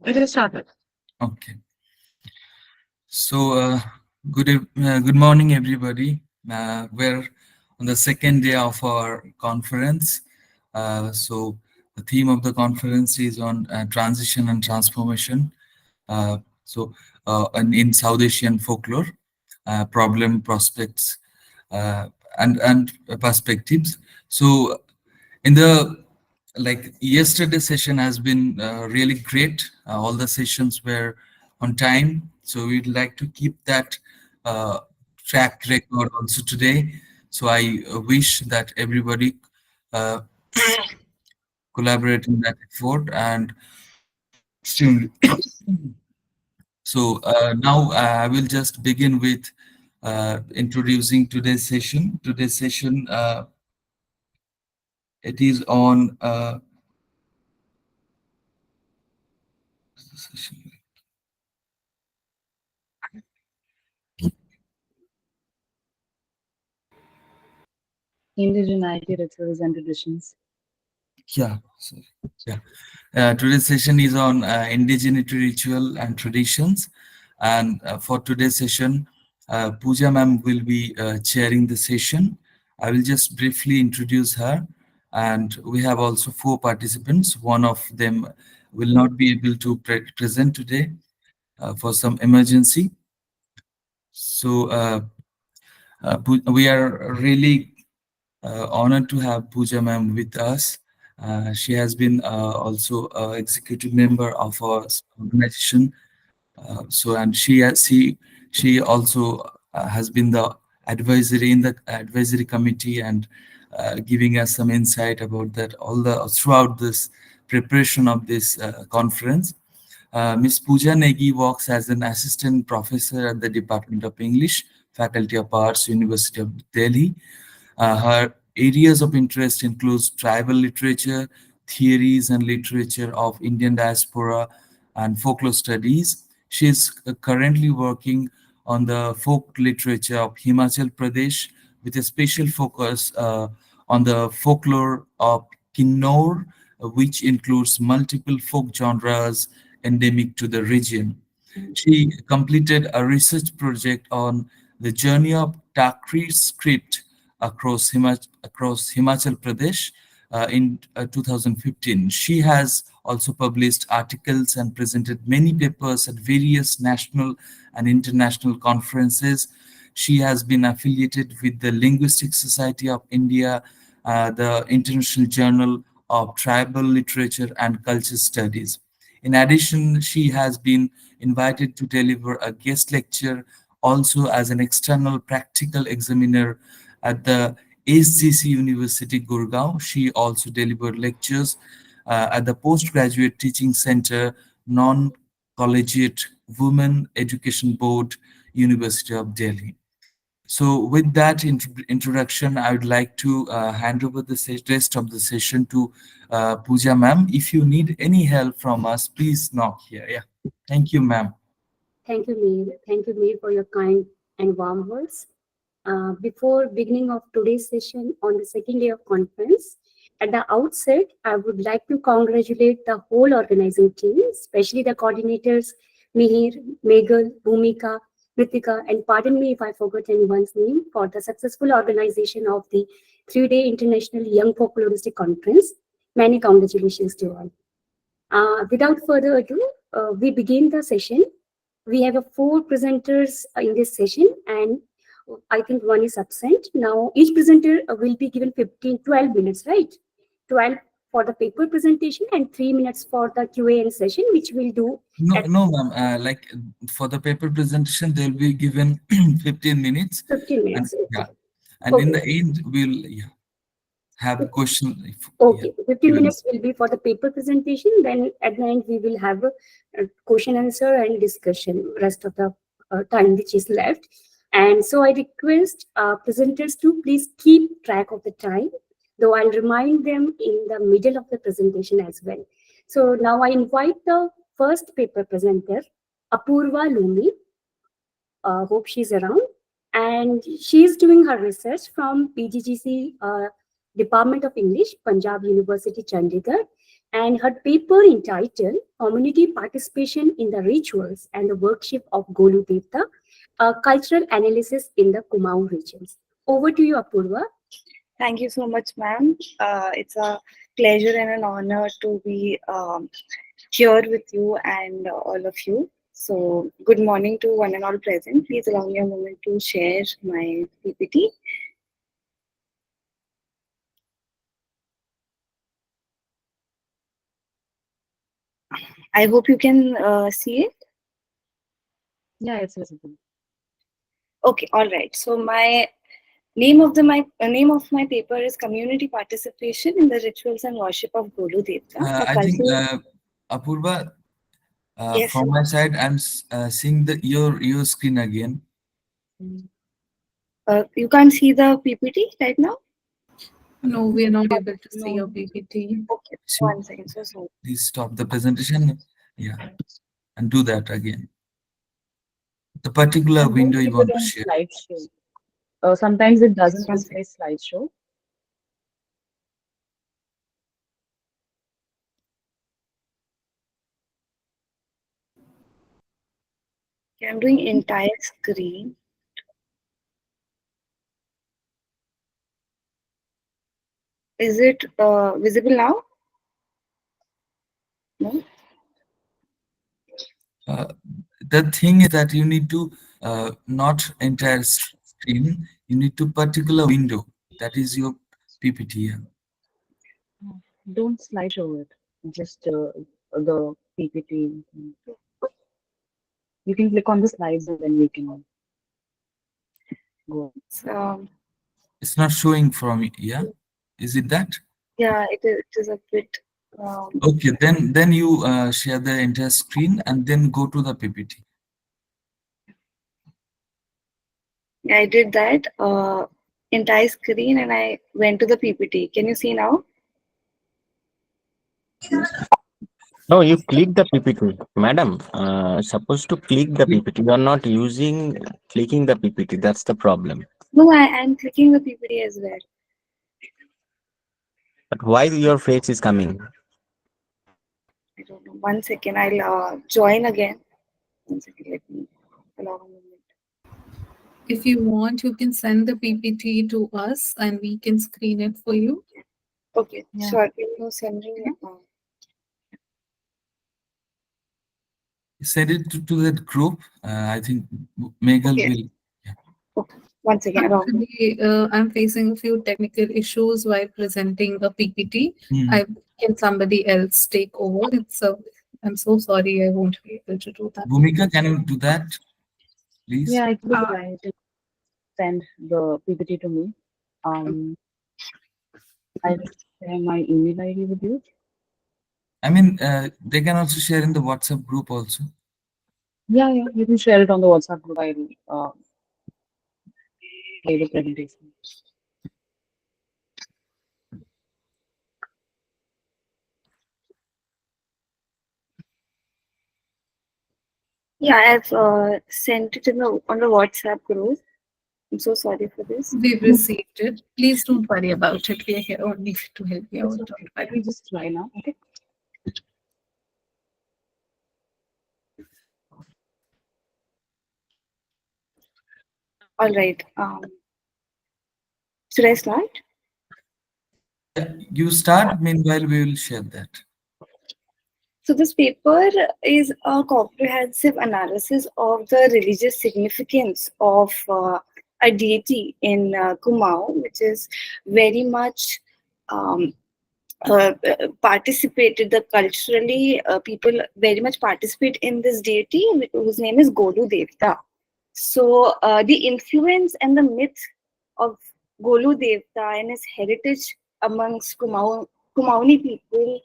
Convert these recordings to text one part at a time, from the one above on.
It is started. Okay. So, good morning, everybody. We're on the second day of our conference. So, the theme of the conference is on transition and transformation. And in South Asian folklore, problem, prospects, uh, and perspectives. So, in the like yesterday session has been really great. All the sessions were on time, so we'd like to keep that uh, track record also today. So I wish that everybody uh, collaborate in that effort and still. So now I will just begin with introducing today's session. Today's session it is on Indigeneity, rituals, and traditions. yeah. Sorry. Yeah. Today's session is on indigeneity ritual and traditions. And for today's session, Pooja ma'am will be chairing the session. I will just briefly introduce her. And we have also 4 participants. One of them will not be able to present today for some emergency. So we are really honored to have Pooja ma'am with us. She has been also executive member of our organization. And she also has been the advisory in the advisory committee and giving us some insight about that all the throughout this preparation of this conference. Ms. Pooja Negi works as an assistant professor at the Department of English, Faculty of Arts, University of Delhi. Her areas of interest includes tribal literature, theories and literature of Indian diaspora, and folklore studies. She is currently working on the folk literature of Himachal Pradesh with a special focus on the folklore of Kinnaur, which includes multiple folk genres endemic to the region. She completed a research project on the journey of Takri script across Himachal Pradesh in 2015. She has also published articles and presented many papers at various national and international conferences. She has been affiliated with the Linguistic Society of India, the International Journal of Tribal Literature and Culture Studies. In addition, she has been invited to deliver a guest lecture also as an external practical examiner at the SGC University, Gurgaon. She also delivered lectures at the Postgraduate Teaching Center, Non-Collegiate Women Education Board, University of Delhi. So with that introduction, I would like to hand over the rest of the session to Pooja ma'am. If you need any help from us, please knock here. Yeah. Thank you, ma'am. Thank you, Mir. Thank you, Mir, for your kind and warm words. Before beginning of today's session on the second day of conference, at the outset, I would like to congratulate the whole organizing team, especially the coordinators, Mihir, Megal, Bhumika, Ritika, and pardon me if I forgot anyone's name, for the successful organization of the 3-day International Young Folkloristic Conference. Many congratulations to all. Without further ado, we begin the session. We have 4 presenters in this session, and I think one is absent. Now, each presenter will be given 12 minutes, right? 12 for the paper presentation and 3 minutes for the Q&A session, which we'll do. No, ma'am. Like for the paper presentation, they'll be given 15 minutes. 15 minutes. And, okay. yeah. And Okay. in the end, we'll have a question. Okay, 15 minutes will be for the paper presentation. Then at the end, we will have a question answer and discussion, rest of the time which is left. And so I request presenters to please keep track of the time, though I'll remind them in the middle of the presentation as well. So now I invite the first paper presenter, Apurva Lohumi. Hope she's around. And she's doing her research from PGGCG Department of English, Panjab University, Chandigarh. and her paper entitled Community Participation in the Rituals and the Worship of Golu Devta, a Cultural Analysis in the Kumaon Regions. Over to you, Apurva. Thank you so much, ma'am. It's a pleasure and an honor to be here with you and all of you. So, good morning to one and all present. Please allow me a moment to share my PPT. I hope you can see it. Yeah, it's visible. Okay, all right. So my name of my paper is Community Participation in the Rituals and Worship of Golu Devta. I think Apurva, Yes, from my side, I'm seeing your screen again. you can't see the PPT right now? No, we are not able to see your PPT. Okay, one second. So sorry. Please stop the presentation. Yeah, and do that again. The particular And window don't you keep want it to on share. slideshow. Sometimes it doesn't display slideshow. Okay, I'm doing entire screen. Is it visible now? No? The thing is that you need to not entire screen. You need to particular window. That is your PPT. Yeah. Don't slideshow it. Just the PPT. You can click on the slides and then we can go. So, It's not showing from yeah. Is it that? yeah, it is a bit. Okay, then you share the entire screen and then go to the PPT. Yeah, I did that entire screen and I went to the PPT. Can you see now? No, you click the PPT. Madam, supposed to click the PPT. You are not using clicking the PPT. That's the problem. No, I am clicking the PPT as well. But why your face is coming? I don't know. One second, I'll join again. One second, let me allow a moment. If you want, you can send the PPT to us and we can screen it for you. Okay, Yeah. sure. You send me. Send it to that group. I think Meghal Okay. will. One second. allow me. Actually, I'm facing a few technical issues while presenting a PPT. Can somebody else take over? I'm so sorry, I won't be able to do that. Bhumika, can you do that, please? Yeah, I can try to send the PPT to me. I'll share my email ID with you. I mean, they can also share in the WhatsApp group also. Yeah, you can share it on the WhatsApp group. I'll play the presentation. Yeah, I've sent it on the WhatsApp group. I'm so sorry for this. We've received it. Please don't worry about it. We are here only to help you out. Okay. Let me just try now. Okay. All right. Should I start? You start. Meanwhile, we will share that. So this paper is a comprehensive analysis of the religious significance of a deity in Kumaon, which is very much participated. Culturally, people very much participate in this deity, whose name is Golu Devta. So the influence and the myth of Golu Devta and his heritage amongst Kumaoni people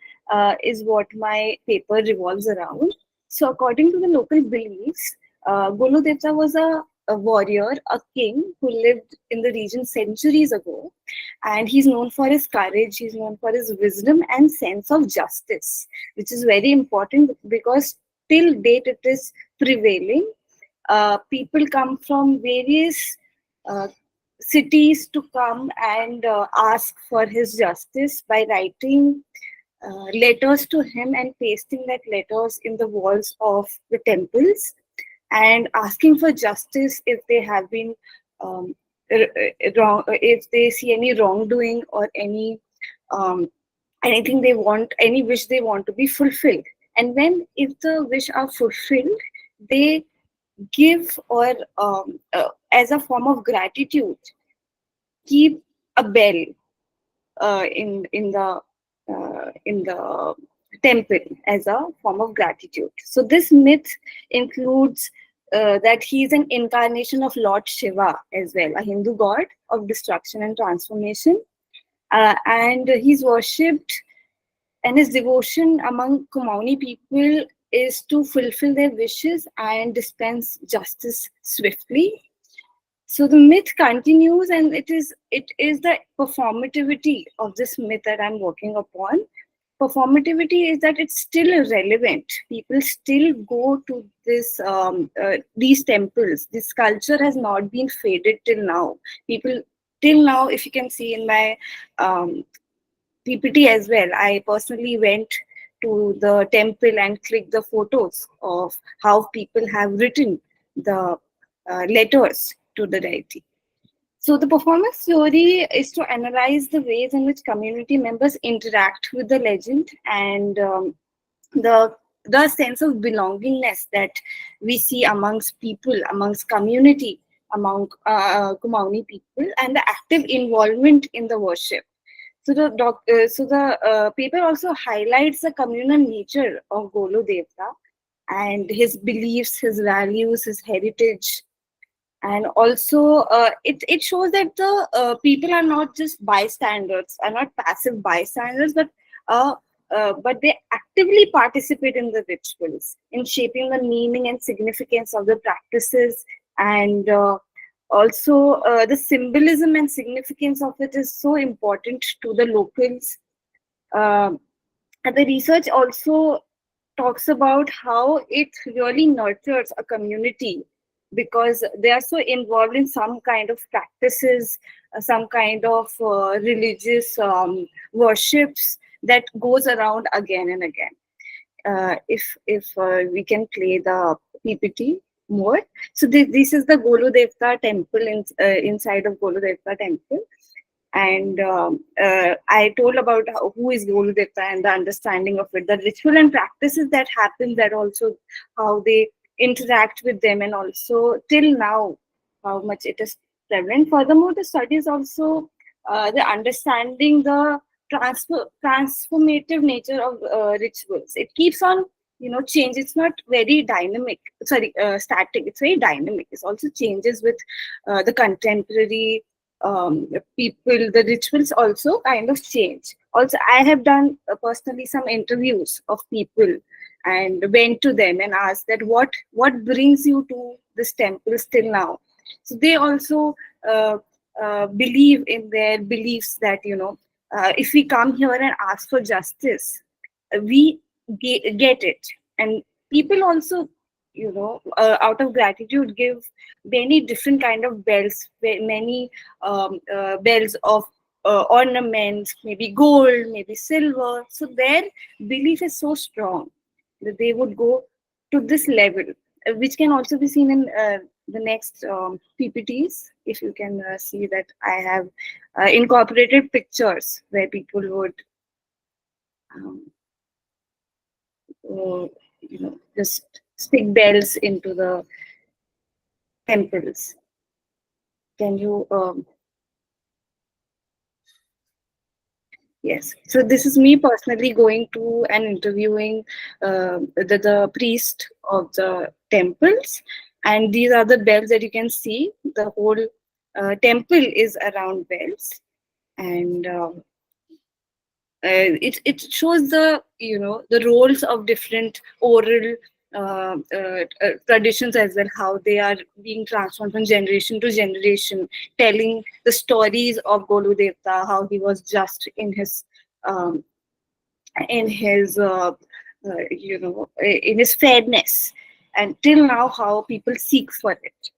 is what my paper revolves around. So according to the local beliefs, Golu Devta was a warrior, a king who lived in the region centuries ago. And he's known for his courage, he's known for his wisdom and sense of justice, which is very important because till date it is prevailing. People come from various cities to come and ask for his justice by writing letters to him and pasting that letters in the walls of the temples and asking for justice if they have been wrong, if they see any wrongdoing or any anything they want, any wish they want to be fulfilled. And then if the wish are fulfilled, they give or as a form of gratitude, keep a bell in the temple as a form of gratitude. So this myth includes that he is an incarnation of Lord Shiva as well, a Hindu god of destruction and transformation, and he's worshipped, and his devotion among Kumaoni people is to fulfill their wishes and dispense justice swiftly. So the myth continues, and it is the performativity of this myth that I'm working upon. Performativity is that it's still relevant. People still go to these temples. This culture has not been faded till now. People till now, if you can see in my PPT as well, I personally went to the temple and clicked the photos of how people have written the letters to the deity. So the performance theory is to analyze the ways in which community members interact with the legend and the sense of belongingness that we see amongst people, amongst community, among Kumaoni people, and the active involvement in the worship. So the paper also highlights the communal nature of Golu Devta and his beliefs, his values, his heritage. And also, it shows that the people are not just bystanders, are not passive bystanders, but they actively participate in the rituals, in shaping the meaning and significance of the practices, and also the symbolism and significance of it is so important to the locals. And the research also talks about how it really nurtures a community, because they are so involved in some kind of practices, some kind of religious worships that goes around again and again. If we can play the PPT more. So this is the Golu Devta temple inside of Golu Devta temple. And I told about who is Golu Devta and the understanding of it, the ritual and practices that happen, that also how they interact with them, and also till now how much it is prevalent. Furthermore, the studies also the understanding the transformative nature of rituals. It keeps on change. It's not very dynamic, static. It's very dynamic. It also changes with the contemporary people. The rituals also kind of change. Also, I have done personally some interviews of people and went to them and asked that what brings you to this temple still now. So they also believe in their beliefs that if we come here and ask for justice, we get it. And people also out of gratitude give many different kind of bells, many bells of ornaments, maybe gold, maybe silver. So their belief is so strong that they would go to this level, which can also be seen in the next PPTs. If you can see that I have incorporated pictures where people would just stick bells into the temples. Can you yes, so this is me personally going to and interviewing the priest of the temples, and these are the bells that you can see. The whole temple is around bells, and it shows the the roles of different oral traditions as well, how they are being transformed from generation to generation, telling the stories of Golu Devta, how he was just in his in his fairness, and till now how people seek for it.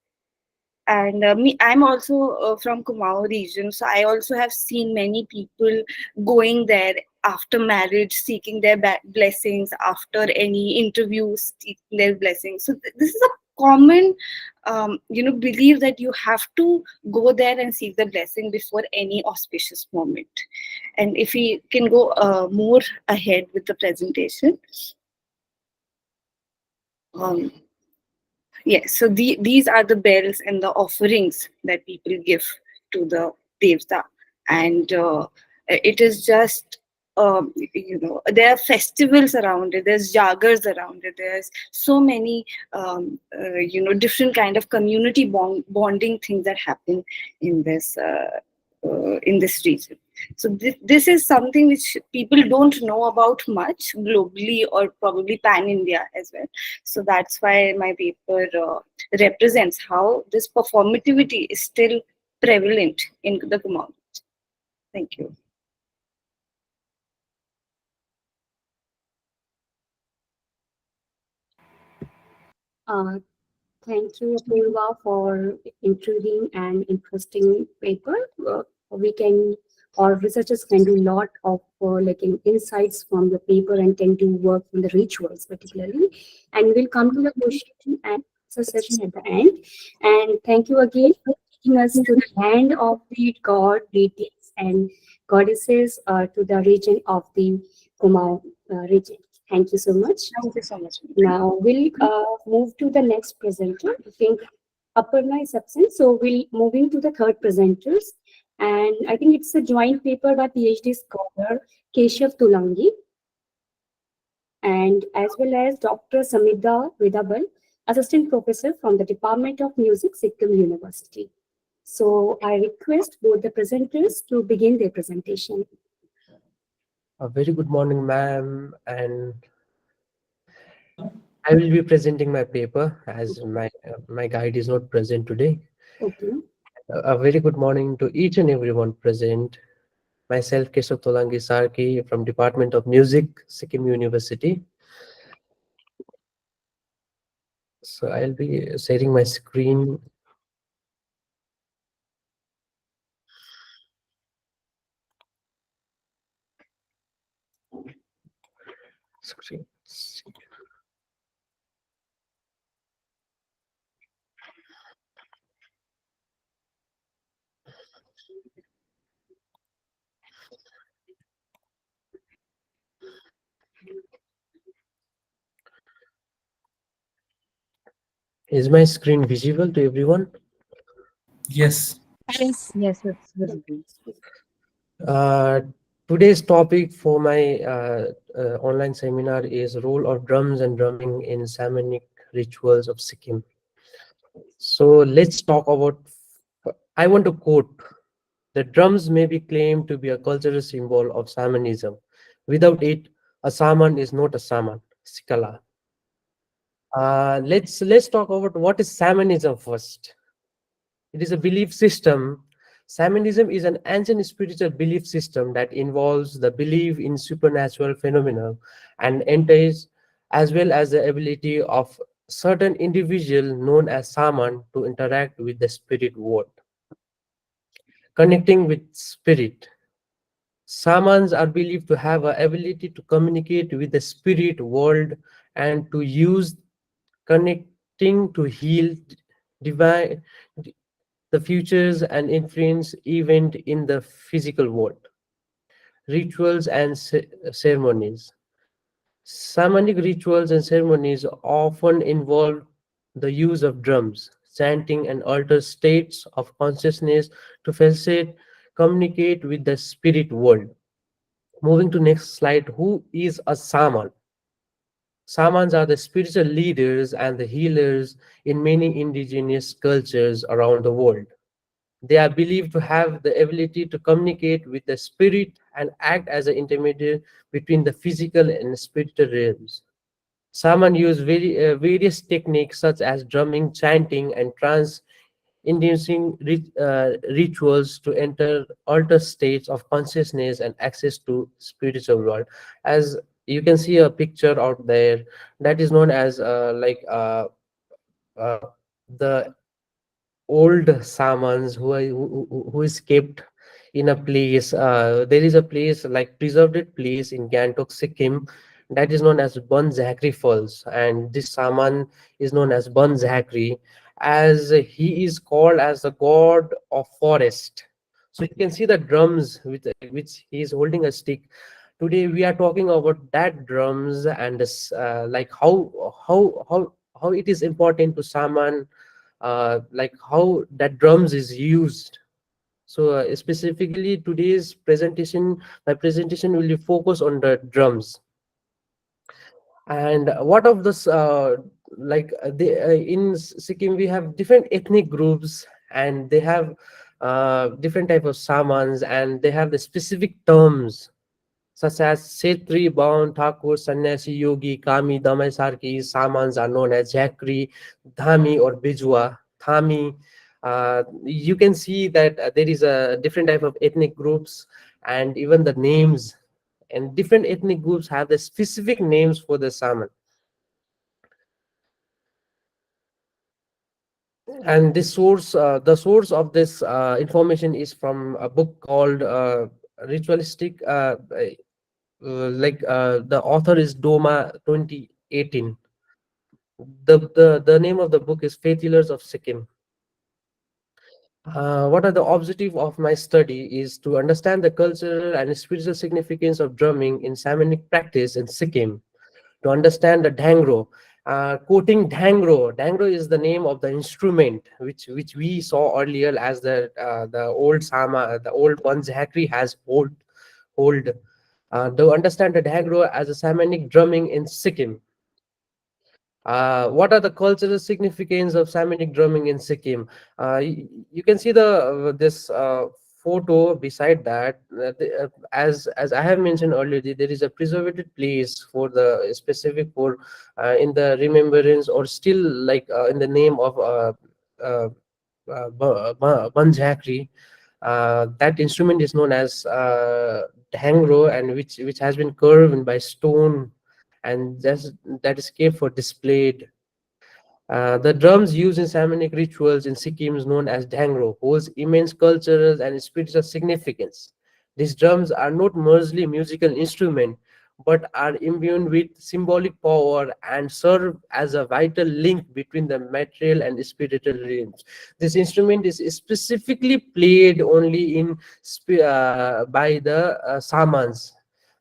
And I'm also from Kumaon region, so I also have seen many people going there after marriage seeking their blessings, after any interviews seeking their blessings. So this is a common belief that you have to go there and seek the blessing before any auspicious moment. And if we can go more ahead with the presentation. Yes, so these are the bells and the offerings that people give to the Devta. And it is just, there are festivals around it, there's jagars around it, there's so many, different kind of community bonding things that happen in this region. So this is something which people don't know about much globally or probably pan-India as well. So that's why my paper represents how this performativity is still prevalent in the Kumaon. Thank you. Thank you, Apurva, for intriguing and interesting paper. We can, or researchers can do a lot of insights from the paper and tend to work on the rituals particularly. And we'll come to the question and answer session at the end. And thank you again for taking us to the land of the god, deities, and goddesses to the region of the Kumaon region. Thank you so much. Thank you so much. Now we'll move to the next presenter. I think Aparna is absent, so we'll moving to the third presenters. And I think it's a joint paper by PhD scholar Keshav Tulangi and as well as Dr. Samida Vedabal, assistant professor from the Department of Music, Sikkim University. So I request both the presenters to begin their presentation. A very good morning, ma'am, and I will be presenting my paper as my guide is not present today. Okay. A very good morning to each and everyone present. Myself, Keshav Tolangi Sarki from Department of Music, Sikkim University. So I'll be sharing my screen. Is my screen visible to everyone? Yes. Yes, it's visible. Today's topic for my online seminar is role of drums and drumming in shamanic rituals of Sikkim. So let's talk about, I want to quote, the drums may be claimed to be a cultural symbol of shamanism. Without it, a shaman is not a shaman. Sikala. Let's talk about what is shamanism first. It is a belief system. Shamanism is an ancient spiritual belief system that involves the belief in supernatural phenomena and entities, as well as the ability of certain individual known as shaman to interact with the spirit world. Connecting with spirit. Shamans are believed to have an ability to communicate with the spirit world and to use connecting to heal divine the futures and influence event in the physical world. Rituals and ceremonies. Shamanic rituals and ceremonies often involve the use of drums, chanting, and altered states of consciousness to facilitate communicate with the spirit world. Moving to next slide, who is a shaman? Shamans are the spiritual leaders and the healers in many indigenous cultures around the world. They are believed to have the ability to communicate with the spirit and act as an intermediary between the physical and spiritual realms. Shaman use various techniques such as drumming, chanting, and trance-inducing rituals to enter altered states of consciousness and access to spiritual world. As you can see a picture out there, that is known as the old shamans who is kept in a place. There is a place like preserved place in Gantok, Sikkim, that is known as Ban Zachary Falls, and this Saman is known as Ban Zachary, as he is called as the god of forest. So you can see the drums with which he is holding a stick. Today we are talking about that drums and this, like how it is important to Saman, like how that drums is used. So specifically today's presentation, my presentation will be focused on the drums. And what of this, in Sikkim we have different ethnic groups, and they have different type of samans, and they have the specific terms such as Setri, Baun, Thakur, Sannyasi, Yogi, Kami, Damai, Sarki. Samans are known as Jakri, Dhami, or Bijua, Thami. You can see that there is a different type of ethnic groups, and even the names, and different ethnic groups have the specific names for the Saman. And this source, the source of this information is from a book called Ritualistic. The author is Doma 2018. The name of the book is Faith Healers of Sikkim. What are the objective of my study is to understand the cultural and spiritual significance of drumming in shamanic practice in Sikkim, to understand the dhangro. Quoting dhangro, dhangro is the name of the instrument which we saw earlier as the old sama, the old Panjab has hold. To understand the dhangro as a shamanic drumming in Sikkim. What are the cultural significance of shamanic drumming in Sikkim? You can see the this photo beside that. As I have mentioned earlier, there is a preserved place for the specific for in the remembrance, or still like in the name of Banjakri. That instrument is known as dhangro, and which has been carved by stone, and that is kept for displayed. The drums used in shamanic rituals in Sikkim is known as dhangro, holds immense cultural and spiritual significance. These drums are not merely musical instrument, but are imbued with symbolic power and serve as a vital link between the material and spiritual realms. This instrument is specifically played only in by the samans.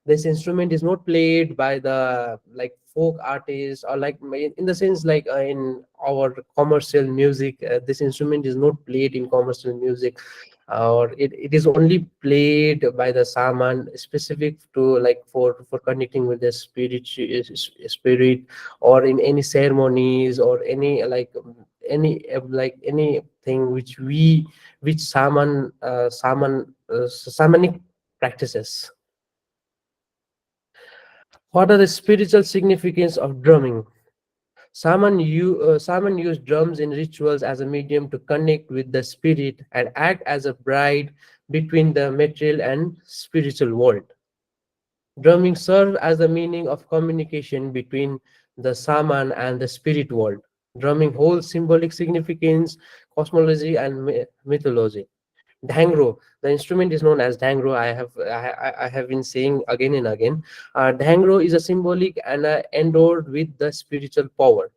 This instrument is not played by the like folk artists, or like in the sense like in our commercial music. This instrument is not played in commercial music, or it is only played by the saman, specific to like for connecting with the spirit, or in any ceremonies, or any like anything which samanic practices. What are the spiritual significance of drumming? Shaman use drums in rituals as a medium to connect with the spirit and act as a bride between the material and spiritual world. Drumming serves as the meaning of communication between the shaman and the spirit world. Drumming holds symbolic significance, cosmology, and mythology. Dhangro, the instrument is known as dhangro. I have been saying again and again. Dhangro is a symbolic and endowed with the spiritual power.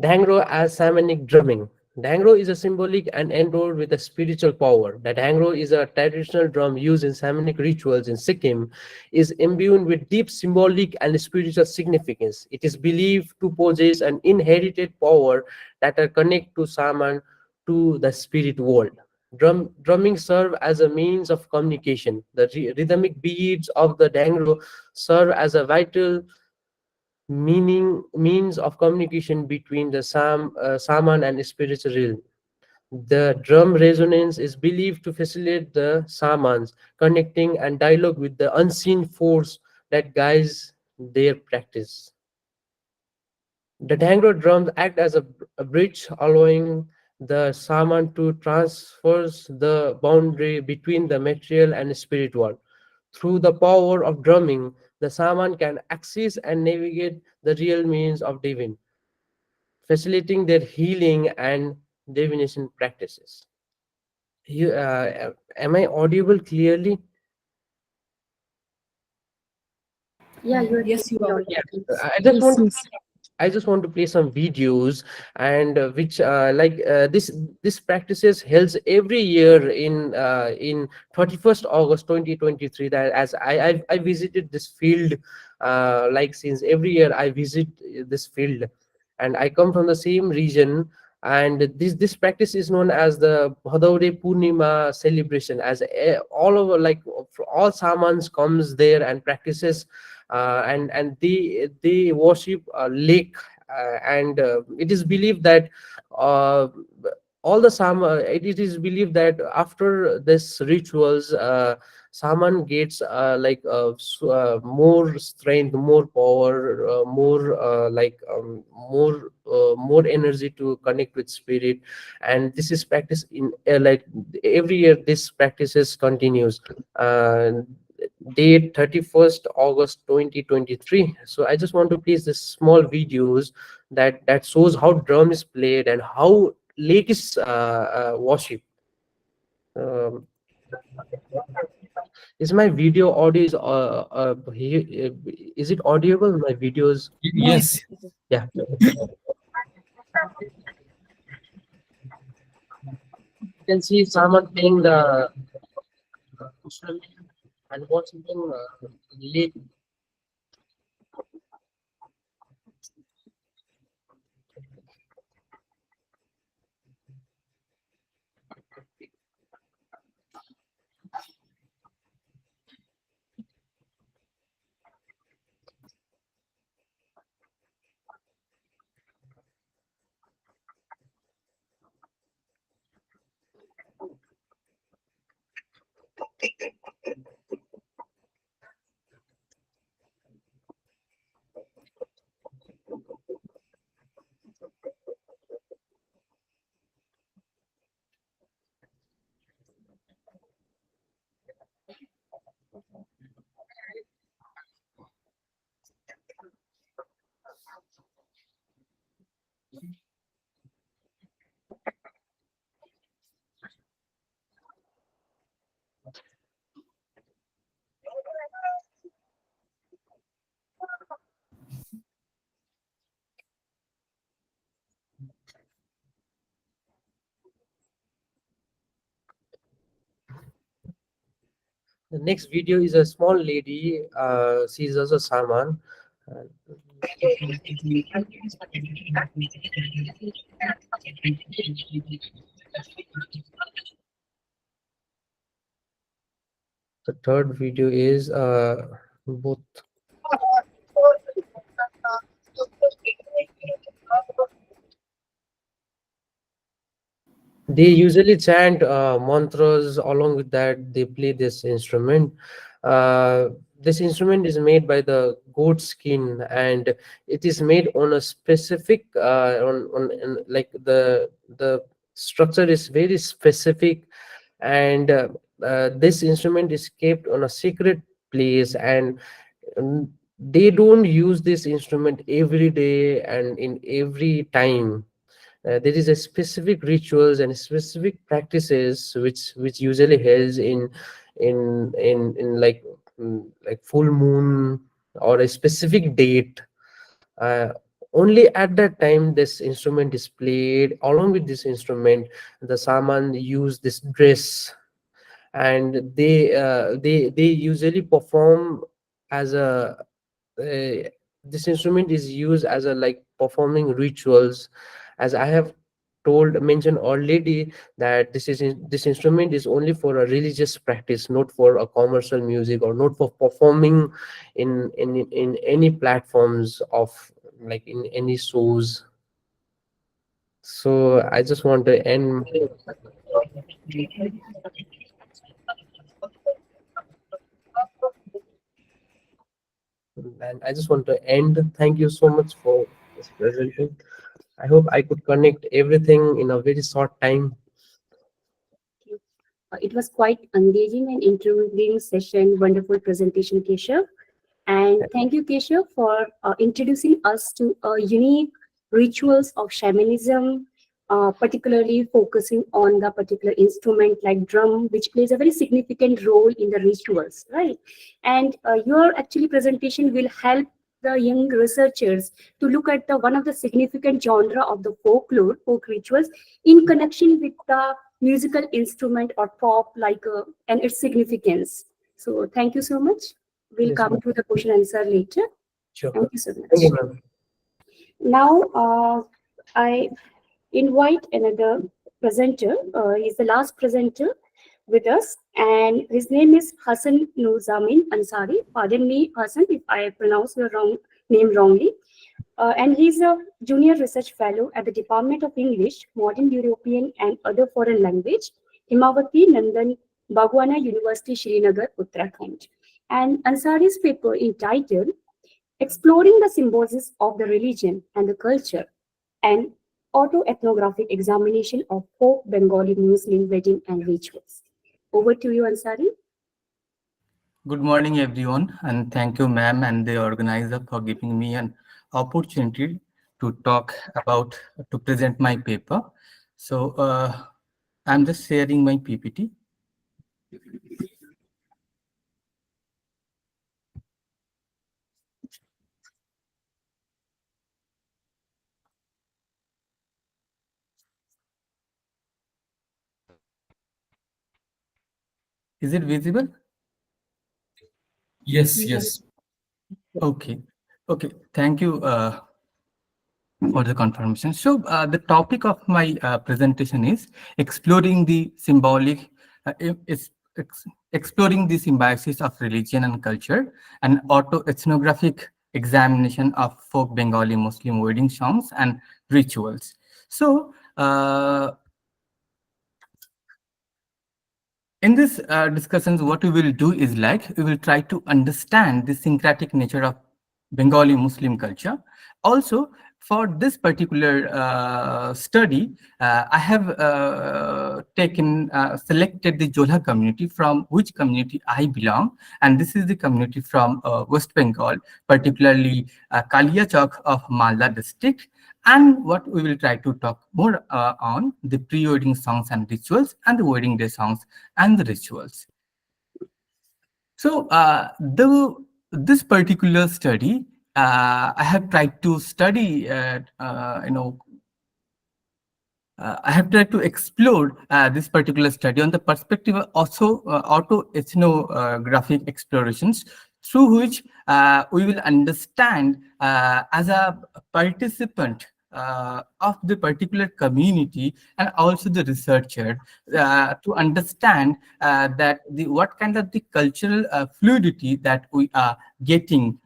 Dhangro as shamanic drumming. Dhangro is a symbolic and endowed with a spiritual power. The dhangro is a traditional drum used in shamanic rituals in Sikkim, is imbued with deep symbolic and spiritual significance. It is believed to possess an inherited power that are connect to shaman to the spirit world. Drumming serve as a means of communication. The rhythmic beats of the dhangro serve as a vital means of communication between the shaman and spiritual realm. The drum resonance is believed to facilitate the shamans connecting and dialogue with the unseen force that guides their practice. The dhangro drums act as a bridge, allowing the shaman to transverse the boundary between the material and spirit world. Through the power of drumming, the shaman can access and navigate the real means of divine, facilitating their healing and divination practices. You, am I audible clearly? Yeah, you are Yes, you are. Yeah. Please. I just want to play some videos, and which this practices held every year in 31st August 2023. That as I visited this field, like since every year I visit this field, and I come from the same region. And this practice is known as the Bhadaure Purnima celebration. As all over, like all Samans comes there and practices, and they worship a lake, and it is believed that uh, all the it is believed that after this rituals, Saman gets more strength, more power, more energy to connect with spirit. And this is practiced in like every year. This practices continues. uh, Date 31st August 2023. So I just want to place this small videos that shows how drum is played and how lake is worship. Um, is my video audio is it audible? My videos, Yes. yeah. You can see someone playing the instrument and watching lake. The next video is a small lady. She's also Saman. Uh, the third video is both. They usually chant mantras. Along with that, they play this instrument. Uh, this instrument is made by the goat skin, and it is made on a specific like the structure is very specific. And this instrument is kept on a secret place, and they don't use this instrument every day and in every time. There is a specific rituals and specific practices which usually held in like full moon or a specific date. uh, Only at that time this instrument is played. Along with this instrument, the Saman use this dress, and they usually perform as a this instrument is used as a like performing rituals. As I have mentioned already, that this instrument is only for a religious practice, not for a commercial music, or not for performing in any platforms of like in any shows. So I just want to end. And I just want to end. Thank you so much for this presentation. I hope I could connect everything in a very short time. It was quite engaging and intriguing session. Wonderful presentation, Keshav. And thank you, Keshav, for introducing us to unique rituals of shamanism, particularly focusing on the particular instrument like drum, which plays a very significant role in the rituals, right? And your actually presentation will help the young researchers to look at the one of the significant genre of the folklore, folk rituals, in connection with the musical instrument or pop, like and its significance. So thank you so much. We'll Yes, come ma'am. to the question and answer later. Sure. Thank you so much. Thank you, ma'am. Now, I invite another presenter. He's the last presenter with us, and his name is Hassan Nuzamin Ansari. Pardon me, Hassan, if I pronounce your name wrongly. And he's a junior research fellow at the Department of English, Modern European and Other Foreign Language, Himawati Nandan Bhagwana University, Srinagar, Uttarakhand. And Ansari's paper entitled Exploring the Symbiosis of the Religion and the Culture, an Autoethnographic Examination of Folk Bengali Muslim Wedding and Rituals. Over to you, Ansari. Good morning, everyone, and thank you, ma'am, and the organizer for giving me an opportunity to present my paper. So I'm just sharing my PPT. Is it visible? Yes, yes. Okay. Okay. Thank you for the confirmation. So the topic of my presentation is exploring the symbolic, exploring the symbiosis of religion and culture, an auto-ethnographic examination of folk Bengali Muslim wedding songs and rituals. So in this discussions, what we will do is we will try to understand the syncretic nature of Bengali Muslim culture. Also, for this particular study, I have selected the Jolha community, from which community I belong, and this is the community from West Bengal, particularly Kaliachok of Malda district. And what we will try to talk more on the pre-wedding songs and rituals, and the wedding day songs and the rituals. So this particular study, I have tried to study, I have tried to explore this particular study on the perspective of also auto-ethnographic explorations, through which we will understand as a participant of the particular community, and also the researcher, to understand that what kind of the cultural fluidity that we are getting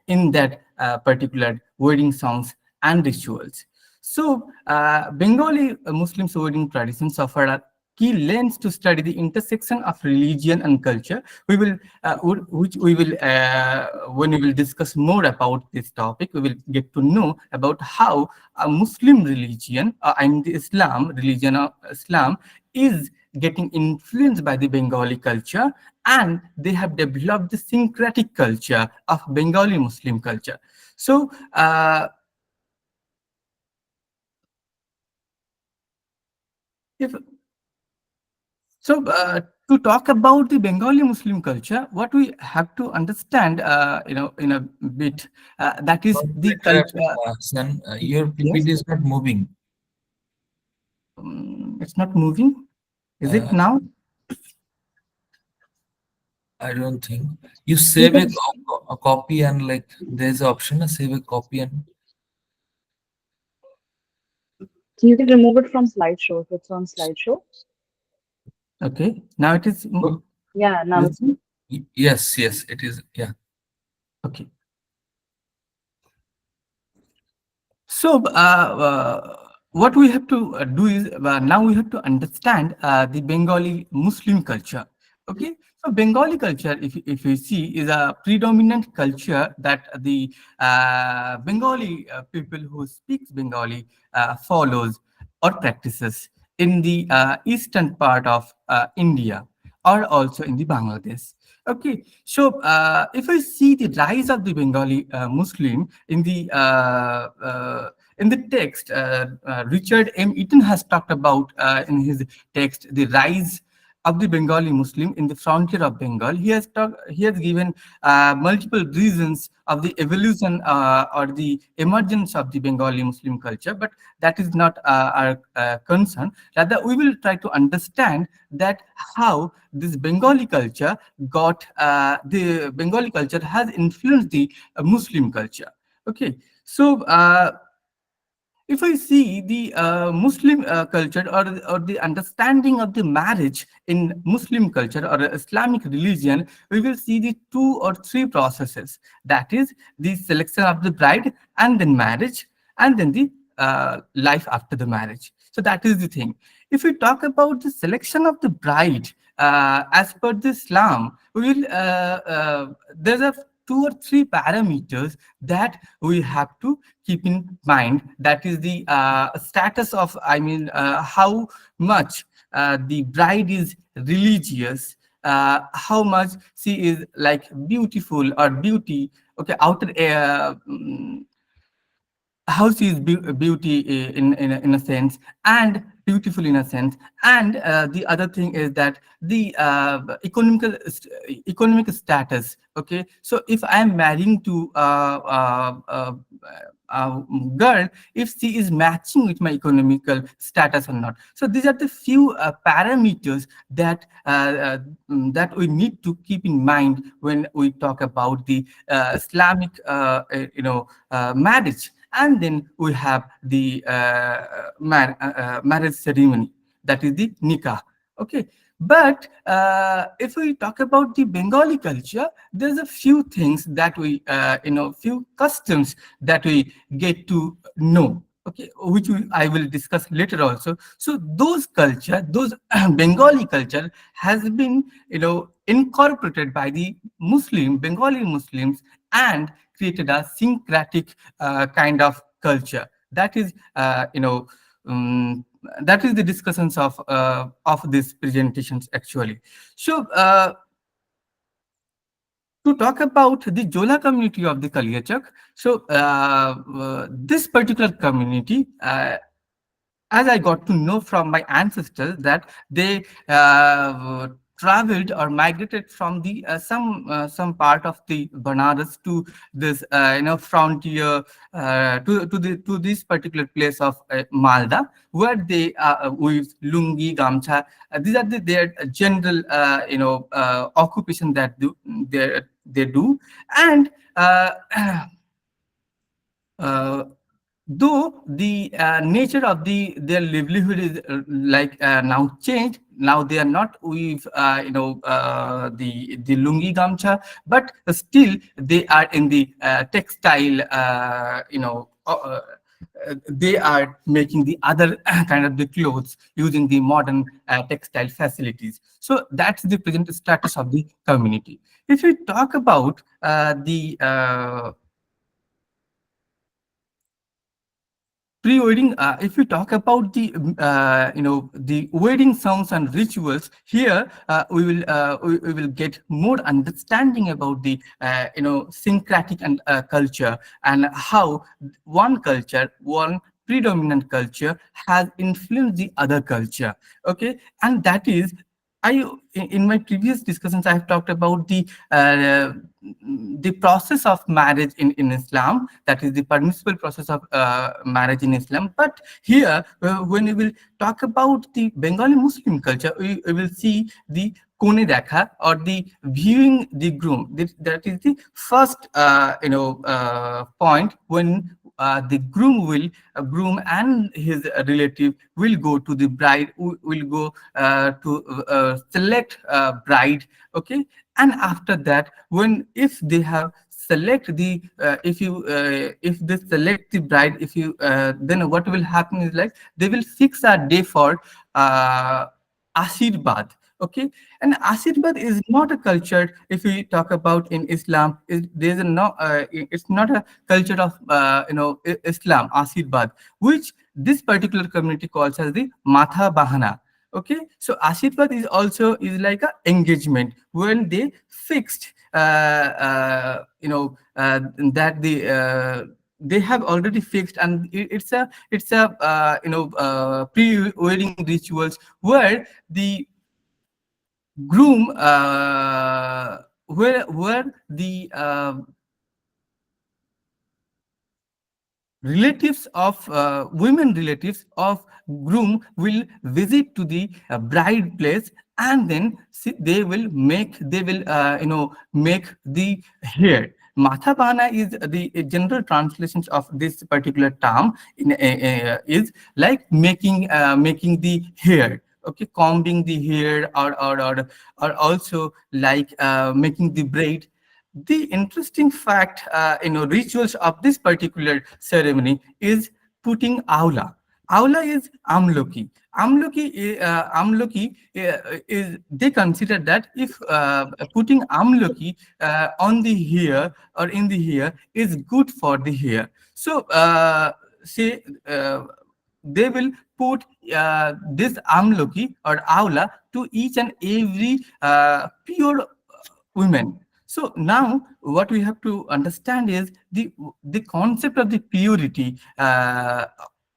in that particular wedding songs and rituals. So Bengali Muslim wedding traditions offer a key lens to study the intersection of religion and culture. We will, which we will, when we will discuss more about this topic, we will get to know about how a Muslim religion, the religion of Islam, is getting influenced by the Bengali culture, and they have developed the syncretic culture of Bengali Muslim culture. So to talk about the Bengali Muslim culture, what we have to understand, in a bit, that is the culture. Son, your PPT is not moving. It's not moving. Is it now? I don't think. You save a copy, and like there's an option to save a copy, and You can remove it from slideshow if it's on slideshow. Okay, now it is. Yeah, now it's. yes, it is. Yeah. Okay. So what we have to do is now we have to understand the Bengali Muslim culture. Okay, so Bengali culture, if you see, is a predominant culture that the Bengali people who speaks Bengali follows or practices in the eastern part of India, or also in the Bangladesh. Okay, so if I see the rise of the Bengali Muslim in the in the text, Richard M. Eaton has talked about in his text the rise of the Bengali Muslim in the frontier of Bengal. He has given multiple reasons of the evolution or the emergence of the Bengali Muslim culture, but that is not our concern. Rather, we will try to understand that how this Bengali culture the Bengali culture has influenced the Muslim culture. Okay, so if I see the Muslim culture or the understanding of the marriage in Muslim culture or Islamic religion, we will see the 2 or 3 processes. That is the selection of the bride and then marriage and then the life after the marriage. So that is the thing. If we talk about the selection of the bride, as per the Islam, we will there's a 2 or 3 parameters that we have to keep in mind. That is the status of, how much the bride is religious, how much she is like beautiful or beauty, okay, how she is beauty in a sense, and beautiful in a sense. And the other thing is that the economic status. Okay, so if I am marrying to girl, if she is matching with my economical status or not. So these are the few parameters that that we need to keep in mind when we talk about the Islamic marriage. And then we have the marriage ceremony, that is the nikah. Okay, but if we talk about the Bengali culture, there's a few things that we, few customs that we get to know. Okay, which I will discuss later also. So those Bengali culture has been, incorporated by the Bengali Muslims and created a syncretic kind of culture. That is, that is the discussions of these presentations actually. So to talk about the Jola community of the Kaliachak, so this particular community, as I got to know from my ancestors, that they traveled or migrated from the some part of the Banaras to this frontier to this particular place of Malda, where they with lungi, gamcha. These are their general occupation that they do, and though the nature of their livelihood is now changed. Now they are not with the lungi gamcha, but still they are in the textile. They are making the other kind of the clothes using the modern textile facilities. So that's the present status of the community. If we talk about the pre-wedding, if we talk about the the wedding songs and rituals, here we will get more understanding about the syncretic and culture, and how one predominant culture has influenced the other culture. Okay, and that is, in my previous discussions I have talked about the process of marriage in Islam, that is the permissible process of marriage in Islam. But here, when we will talk about the Bengali Muslim culture, we will see the kone dekha, or the viewing the groom. That is the first point when the groom and his relative will go to the bride, will go to select bride. Okay, and after that, if they have select the if they select the bride, then what will happen is, like, they will fix a day for Ashirbad. Okay, and Ashirbad is not a culture. If we talk about in Islam, there's it's not a culture of Islam, Ashirbad, which this particular community calls as the Matha Bahana. Okay, so Ashirbad is like a engagement when they fixed that they have already fixed, and it's a pre-wedding rituals where the groom where the relatives of women relatives of groom will visit to the bride place, and then they will make the hair. Mathabana is the general translations of this particular term is like making the hair, okay, combing the hair, or also like making the braid. The interesting fact, rituals of this particular ceremony is putting aula. Aula is amloki. Amloki is, they consider that if putting amloki on the hair or in the hair is good for the hair. So say they will put this amloki or aula to each and every pure women. So now what we have to understand is the concept of the purity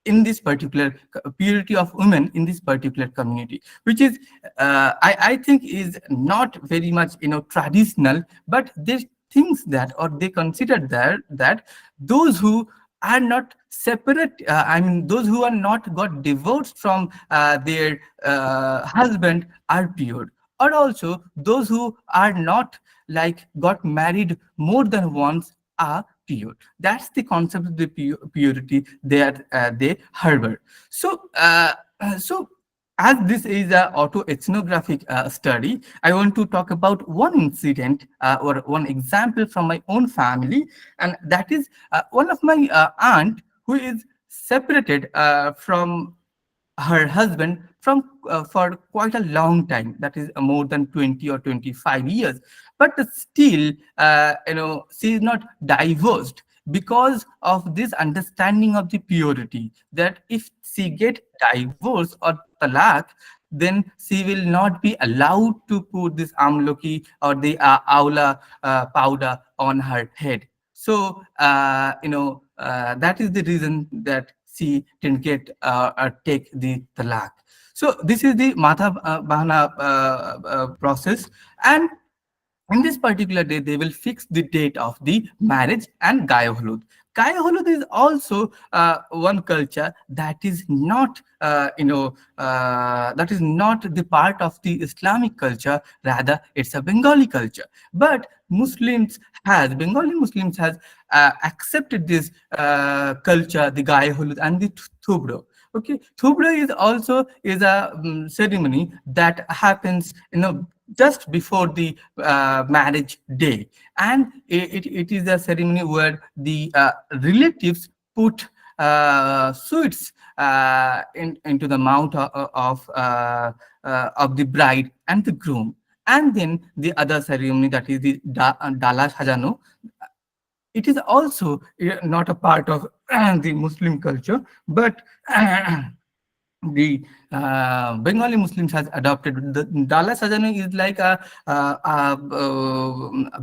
in this particular purity of women in this particular community, which is I think is not very much traditional, but they thinks that, or they consider that those who are not separate, I mean those who are not got divorced from their husband are pure, or also those who are not like got married more than once are pure. That's the concept of the purity that they harbor. So so as this is a autoethnographic study, I want to talk about one incident or one example from my own family, and that is one of my aunt who is separated from her husband from for quite a long time, that is more than 20 or 25 years, but still she is not divorced because of this understanding of the purity, that if she get divorced or talak, then she will not be allowed to put this amloki or the aula powder on her head. So that is the reason that she didn't get take the talak. So this is the Matha Bahana process, and in this particular day, they will fix the date of the marriage and Gaya Hulud. Gaya Hulud is also one culture that is not, that is not the part of the Islamic culture. Rather, it's a Bengali culture. But Bengali Muslims has accepted this culture, the Gaya Hulud and the Thubro. Okay, Thubra is also is a ceremony that happens, just before the marriage day, and it is a ceremony where the relatives put sweets into the mouth of the bride and the groom, and then the other ceremony, that is the Dala Sajano. It is also not a part of the Muslim culture, but the Bengali Muslims has adopted. The Dala Sajano is like a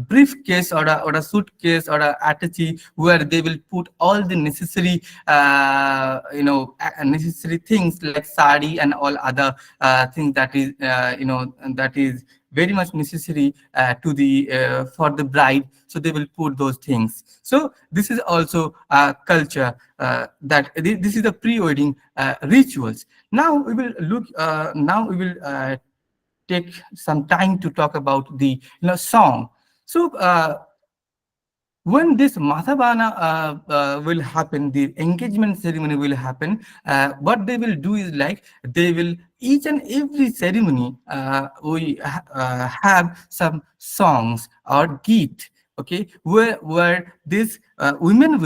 briefcase or a suitcase or a attache where they will put all the necessary necessary things like sari and all other things that is that is very much necessary to the for the bride. So they will put those things. So this is also a culture that this is the pre-wedding rituals. Now we will look. Now we will take some time to talk about the song. So when this Mathabana will happen, the engagement ceremony will happen, what they will do is like they will, each and every ceremony, we have some songs or geet, okay, where this the women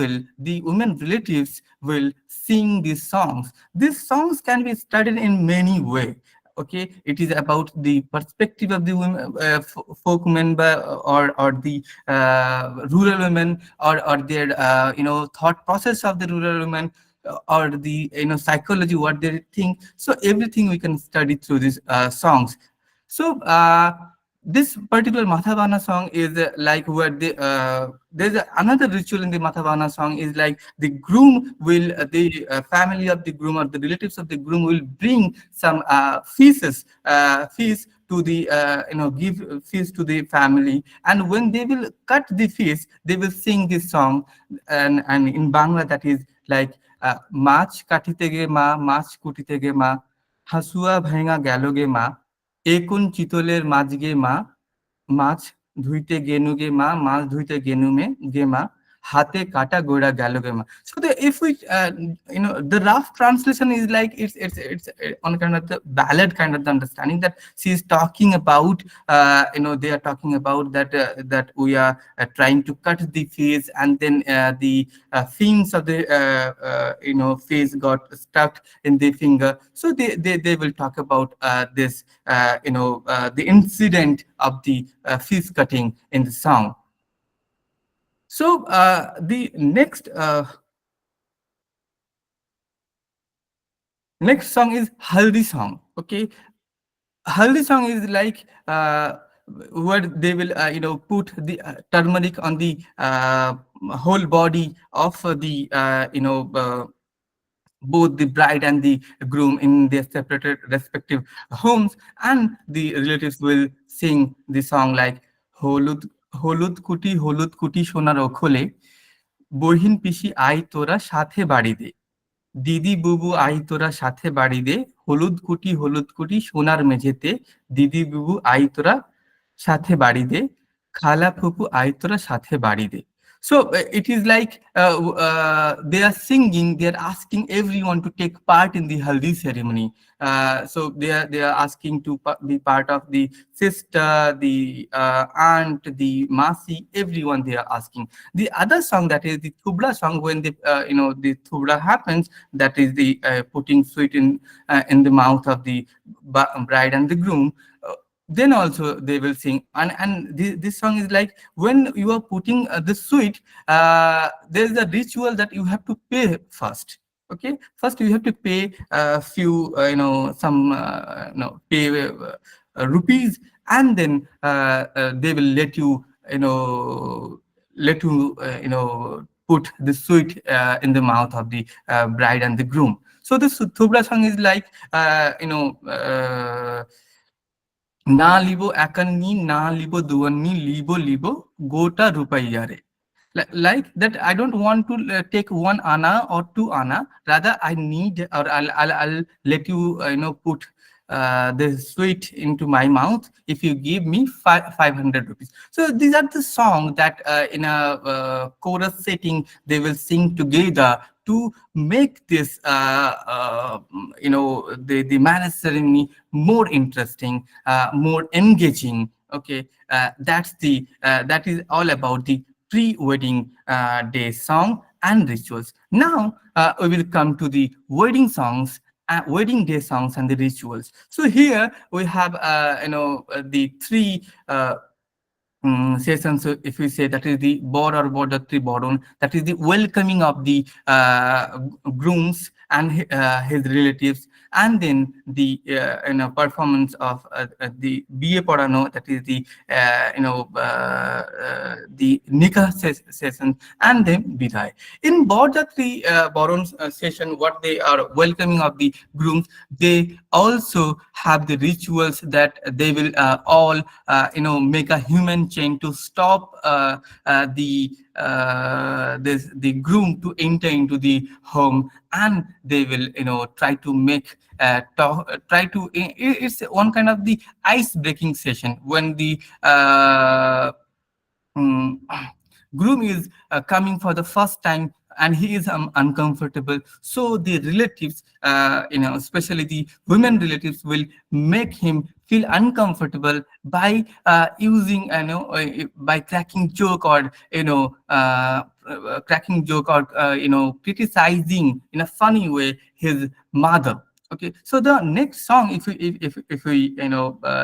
relatives will sing these songs. These songs can be studied in many ways. Okay, it is about the perspective of the women, folk member, or the rural women, or their thought process of the rural women, or the psychology, what they think. So everything we can study through these songs. So this particular Mathavana song is like where there's another ritual in the Mathavana song is like the groom will, the family of the groom or the relatives of the groom will bring some feast to the, give feast to the family. And when they will cut the feast, they will sing this song. And in Bangla, that is like, Mach katite ge ma, mach kutite ge ma, hasua bhenga gelo ge ma, একন চিতলের মাঝগে মা মাছ ধুইতে গেনু গে মা মাছ ধুইতে গেনু মে গে মা হাতে কাটা গোড়া গেল গে মা. So if we the rough translation is like it's on kind of the ballad kind of the understanding that she is talking about, they are talking about that we are trying to cut the face, and then the fins of the face got stuck in the finger. So they will talk about this, the incident of the fish cutting in the song. So the next song is Haldi song. Okay, Haldi song is like where they will put the turmeric on the whole body of the both the bride and the groom in their separated respective homes, and the relatives will sing the song like holud holud kuti sonar okhole বহিন পিসি আই তোরা সাথে বাড়ি দে দিদি বুবু I তোরা সাথে বাড়ি দে হলুদ কুটি সোনার মেঝেতে দিদি বুবু আই তোরা সাথে বাড়ি দে খালা ফুপু আই তোরা সাথে বাড়ি দে. So it is like they are singing, they are asking everyone to take part in the haldi ceremony. So they are asking to be part of the sister, the aunt, the masi, everyone they are asking. The other song, that is the thubla song, when the thubla happens, that is the putting sweet in the mouth of the bride and the groom. Then also they will sing, and this song is like when you are putting the sweet, there is a ritual that you have to pay first. Okay, first you have to pay a few some pay rupees, and then they will let you put the sweet in the mouth of the bride and the groom. So this thubla song is like না লিবো একান্নি না লিবো দুয়ান্নি লিবো লিবো গোটা রুপাইয়ারে. Like that, I don't want to take 1 anna or 2 anna, rather I need, or I'll let you put the sweet into my mouth if you give me 500 rupees. So these are the songs that in a chorus setting they will sing together to make this the marriage ceremony more interesting, more engaging. Okay, that is all about the pre-wedding day song and rituals. Now we will come to the wedding songs, wedding day songs and the rituals. So here we have the three sessions. So if we say that is the bor or bordatri boron, that is the welcoming of the grooms and his relatives, and then the performance of the BA Porano, that is the the nikah session, and then bidai. In Bordatri Boron session, what they are welcoming of the grooms, they also have the rituals that they will all make a human chain to stop the groom to enter into the home, and they will try to make it's one kind of the ice breaking session when the groom is coming for the first time and he is uncomfortable. So the relatives, especially the women relatives, will make him feel uncomfortable by using, by cracking joke or criticizing in a funny way his mother. Okay, so the next song, if we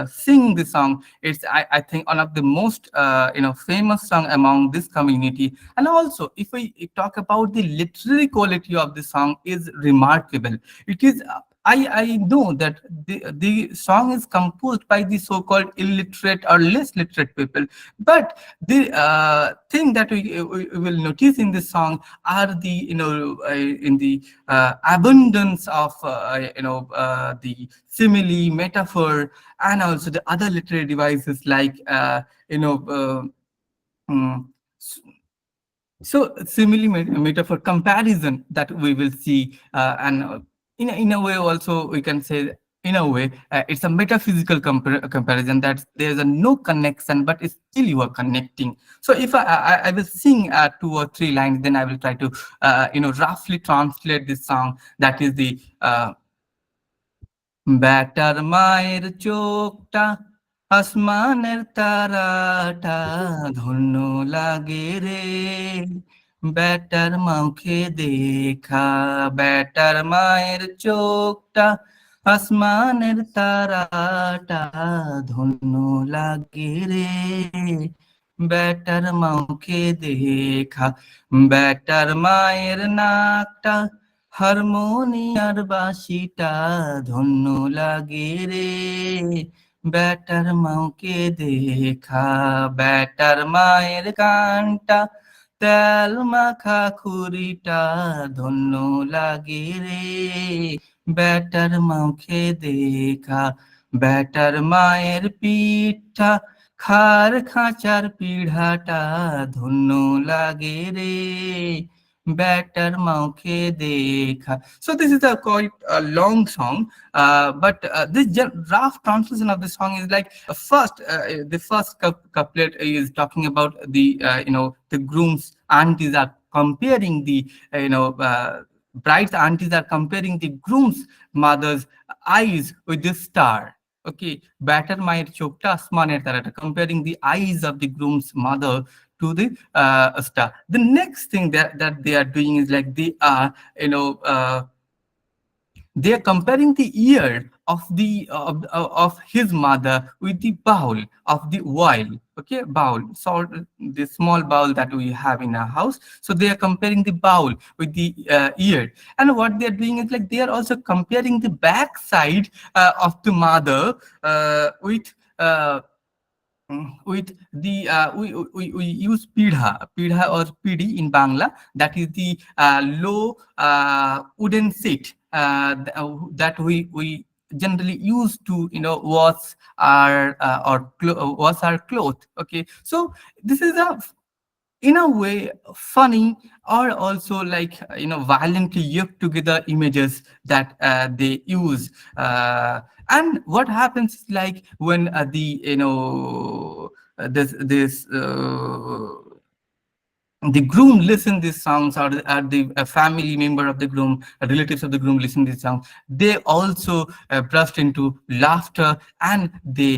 sing the song, it's I think one of the most famous song among this community. And also, if we talk about the literary quality of the song, is remarkable. It is I know that the song is composed by the so-called illiterate or less literate people, but the thing that we will notice in this song are the in the abundance of the simile, metaphor, and also the other literary devices like mm, so simile, metaphor, comparison that we will see, and in a way also we can say, in a way it's a metaphysical comparison, that there's a no connection, but it's still you are connecting. So if I will sing 2 or 3 lines, then I will try to roughly translate this song. That is the batter মায়ের চোখটা আসমানের তারাটা ধন্য লাগে রে, batter মুখে দেখা, batter মায়ের চোখটা আসমানের তারাটা ধন্য লাগে রে, ব্যাটার মুখে দেখা, ব্যাটার মায়ের নাকটা হারমোনিয়ার বাঁশিটা ধন্য লাগে রে, ব্যাটার মাকে দেখা, ব্যাটার মায়ের গানটা তেল মাখা খুরিটা ধন্য লাগে রে, ব্যাটার মুখে দেখা, ব্যাটার মায়ের পিঠটা খার খাঁচার পিঢ়াটা ধন্য লাগে রে, better mauke dekha. So this is a quite a long song, but this rough translation of the song is like the first couplet is talking about the the groom's aunties are comparing the bride's aunties are comparing the groom's mother's eyes with the star. Okay, better mayer chokta asmaner tarata, comparing the eyes of the groom's mother to the star. The next thing that they are doing is like they are they are comparing the ear of the of his mother with the bowl of the oil. Okay, bowl, salt, the small bowl that we have in our house. So they are comparing the bowl with the ear, and what they are doing is like they are also comparing the back side of the mother with the we use pidha or pidi in Bangla. That is the low wooden seat that we generally use to wash our wash our clothes. Okay, so this is a in a way funny or also like violently yoked together images that they use, and what happens is like when the the groom listen these songs, or the family member of the groom, relatives of the groom listen these songs, they also burst into laughter, and they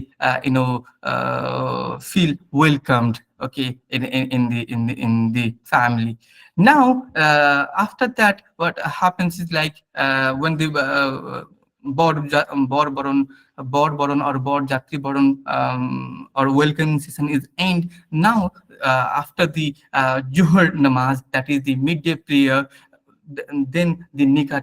feel welcomed. Okay, in the family. Now after that, what happens is like when the bor boron or bor jatri boron or welcoming season is end. Now after the Juhur namaz, that is the midday prayer, then the nikah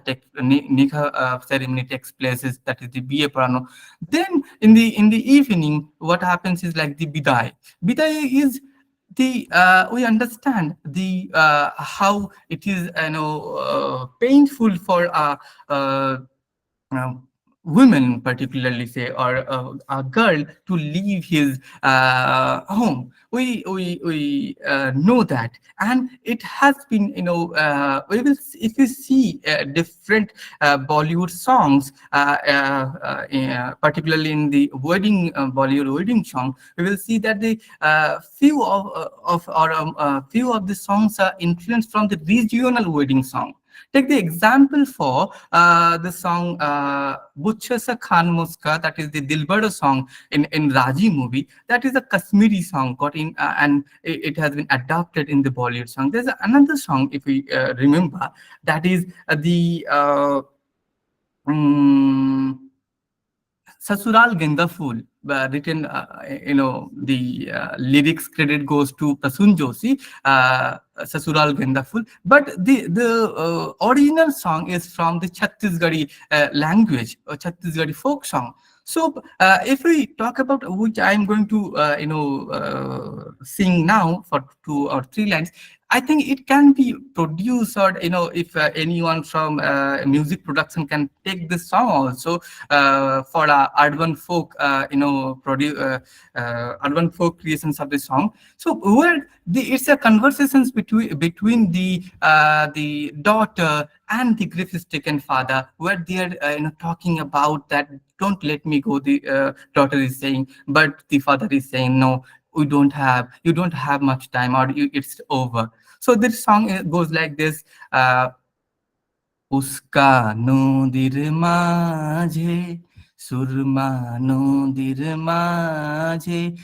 ceremony takes place, that is the biye parano. Then in the evening, what happens is like the bidai. Bidai is the we understand the how it is painful for women, particularly say, or a girl to leave his home. We know that, and it has been we will if you see different Bollywood songs, particularly in the wedding Bollywood wedding song, we will see that the few of the songs are influenced from the regional wedding song. Take the example for the song Buchhasa Khan Muska, that is the Dilbara song in Raji movie. That is a Kashmiri song got in and it has been adopted in the Bollywood song. There's another song, if we remember, that is the Sasural Genda Phool, written, the lyrics credit goes to Prasun Joshi, Sasural Genda Phool. But the original song is from the Chhattisgarhi language, or Chhattisgarhi folk song. So if we talk about, which I'm going to sing now for 2 or 3 lines, I think it can be produced, or if anyone from music production can take this song also for urban folk, urban folk creations of the song. So where it's a conversations between the daughter and the grief-stricken father, where they are talking about that, don't let me go. The daughter is saying, but the father is saying, no, you don't have much time, or it's over. So this song goes like this. Uska nodir maje, surma nodir maje,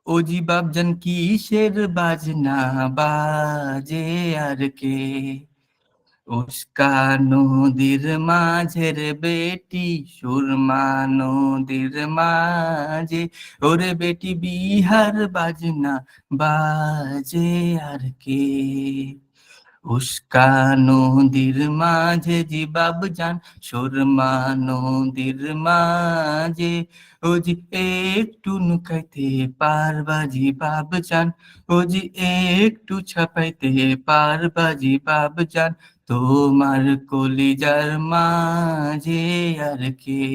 oji babjan kisher bajna baje arke. Uska nodir majher beti, surma nodir maje, ore beti bihar bajna baje arke. উস্কা নদীর মাঝে জিবাব যান, সুরমা নদীর মাঝে, ও জি একটু নুকাইতে পারবা জিবাব যান, ও জি একটু ছাপাইতে পারবা জিবাব যান, তোমার কলিজার মাঝে আর কে,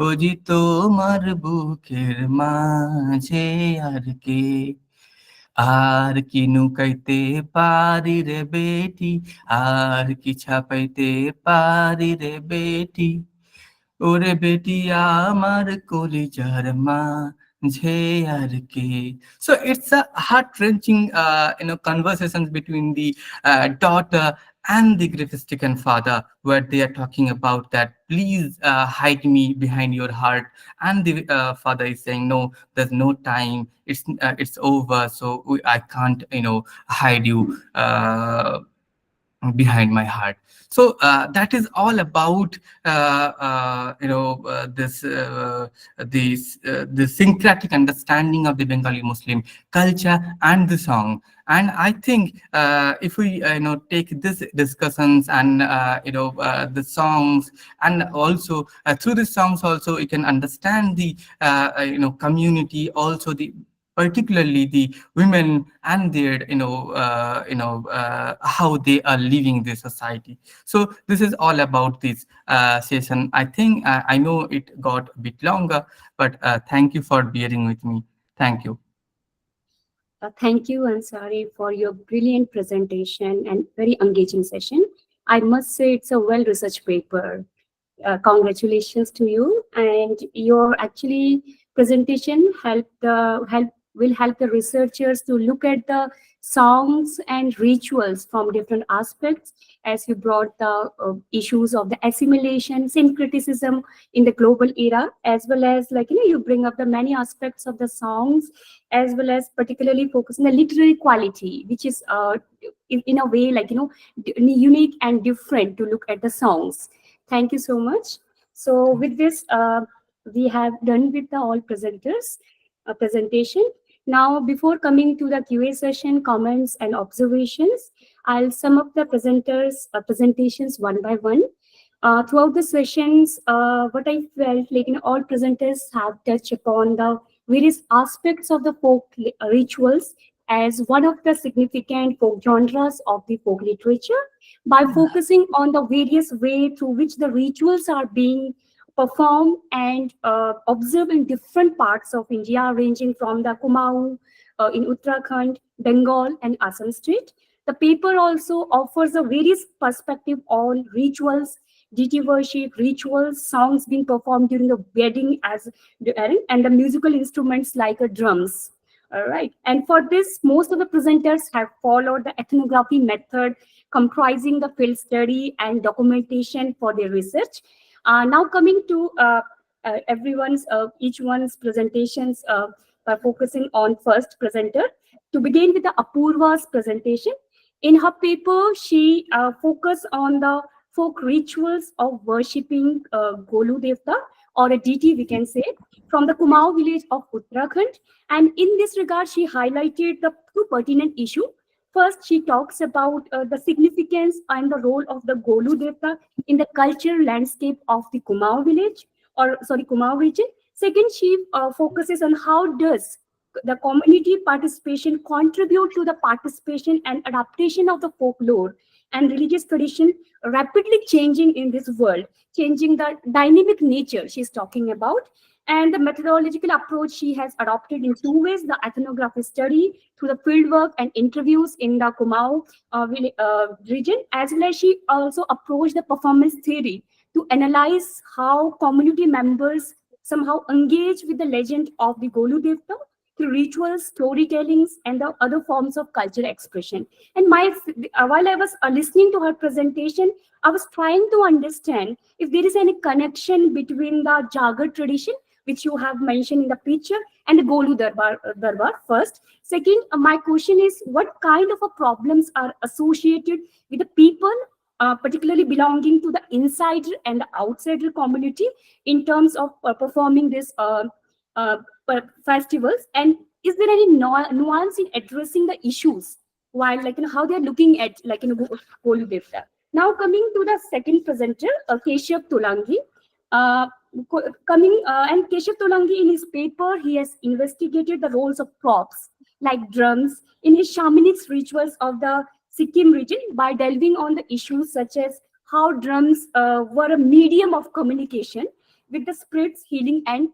ও জি তোমার বুকের মাঝে আর কে। আর কি নুকাইতে পারি রে বেটি, আর কি ছাপাইতে পারি রে বেটি, ওরে বেটি আমার কলিজার মাঝে আর কে। So it's a heart-wrenching conversations between the daughter and the grief-stricken father, where they are talking about that, please hide me behind your heart, and the father is saying, no, there's no time, it's over, so I can't hide you behind my heart. So that is all about the syncretic understanding of the Bengali Muslim culture and the song. And I think if we take this discussions and the songs, and also through the songs also we can understand the community, also the particularly the women and their how they are living their society. So this is all about this session. I think I know it got a bit longer, but thank you for bearing with me. Thank you. Thank you, Ansari, for your brilliant presentation and very engaging session. I must say it's a well-researched paper. Congratulations to you, and your actually presentation will help the researchers to look at the songs and rituals from different aspects, as you brought the issues of the assimilation, syncretism in the global era, as well as you bring up the many aspects of the songs, as well as particularly focus on the literary quality, which is in a way unique and different to look at the songs. Thank you so much. So with this, we have done with the all presenters presentation. Now, before coming to the QA session, comments and observations, I'll sum up the presenters' presentations one by one. Throughout the sessions, what I felt all presenters have touched upon the various aspects of the folk rituals as one of the significant folk genres of the folk literature, by focusing on the various ways through which the rituals are being performed and observed in different parts of India, ranging from the Kumaon in Uttarakhand, Bengal, and Assam state. The paper also offers a various perspective on rituals, deity worship, rituals, songs being performed during the wedding and the musical instruments like drums. All right. And for this, most of the presenters have followed the ethnography method, comprising the field study and documentation for their research. Now coming to each one's presentations, by focusing on first presenter. To begin with the Apurva's presentation, in her paper, she focused on the folk rituals of worshipping Golu Devta, or a deity, we can say, from the Kumaon village of Uttarakhand. And in this regard, she highlighted the two pertinent issues. First, she talks about the significance and the role of the Golu Devta in the cultural landscape of the Kumaon village, or sorry, Kumaon region. Second, she focuses on how does the community participation contribute to the participation and adaptation of the folklore and religious tradition rapidly changing in this world, changing the dynamic nature she's talking about. And the methodological approach she has adopted in two ways: the ethnography study through the fieldwork and interviews in the Kumaon region, as well as she also approached the performance theory to analyze how community members somehow engage with the legend of the Golu Devta through rituals, storytellings, and the other forms of cultural expression. And while I was listening to her presentation, I was trying to understand if there is any connection between the Jagar tradition, which you have mentioned in the picture, and the Golu Darbar first. Second, my question is, what kind of problems are associated with the people, particularly belonging to the insider and the outsider community in terms of performing this festivals, and is there any nuance in addressing the issues while how they're looking at Golu Devta? Now coming to the second presenter, Keshav Tolangi. And Keshav Tolangi, in his paper, he has investigated the roles of props like drums in his shamanic rituals of the Sikkim region by delving on the issues such as how drums were a medium of communication with the spirits, healing, and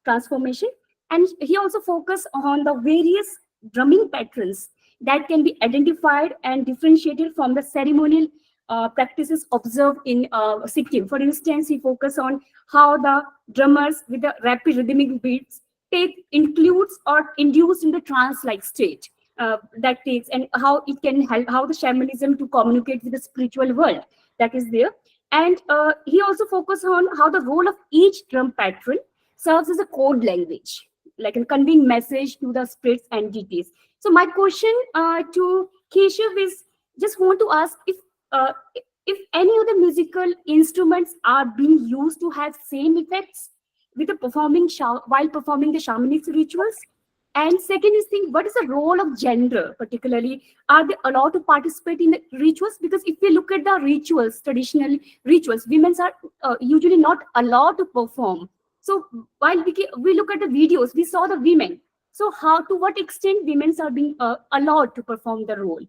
transformation. And he also focused on the various drumming patterns that can be identified and differentiated from the ceremonial practices observed in Sikkim. For instance, he focused on how the drummers with the rapid rhythmic beats includes or induced in the trance-like state that takes, and how it can help, how the shamanism to communicate with the spiritual world that is there. And he also focused on how the role of each drum pattern serves as a code language, like a conveying message to the spirits and deities. So my question to Keshav is, just want to ask if any of the musical instruments are being used to have same effects with the while performing the shamanic rituals. And second is, what is the role of gender, particularly? Are they allowed to participate in the rituals? Because if we look at the rituals, traditional rituals, women are usually not allowed to perform. So while we look at the videos, we saw the women. So to what extent women are being allowed to perform the role?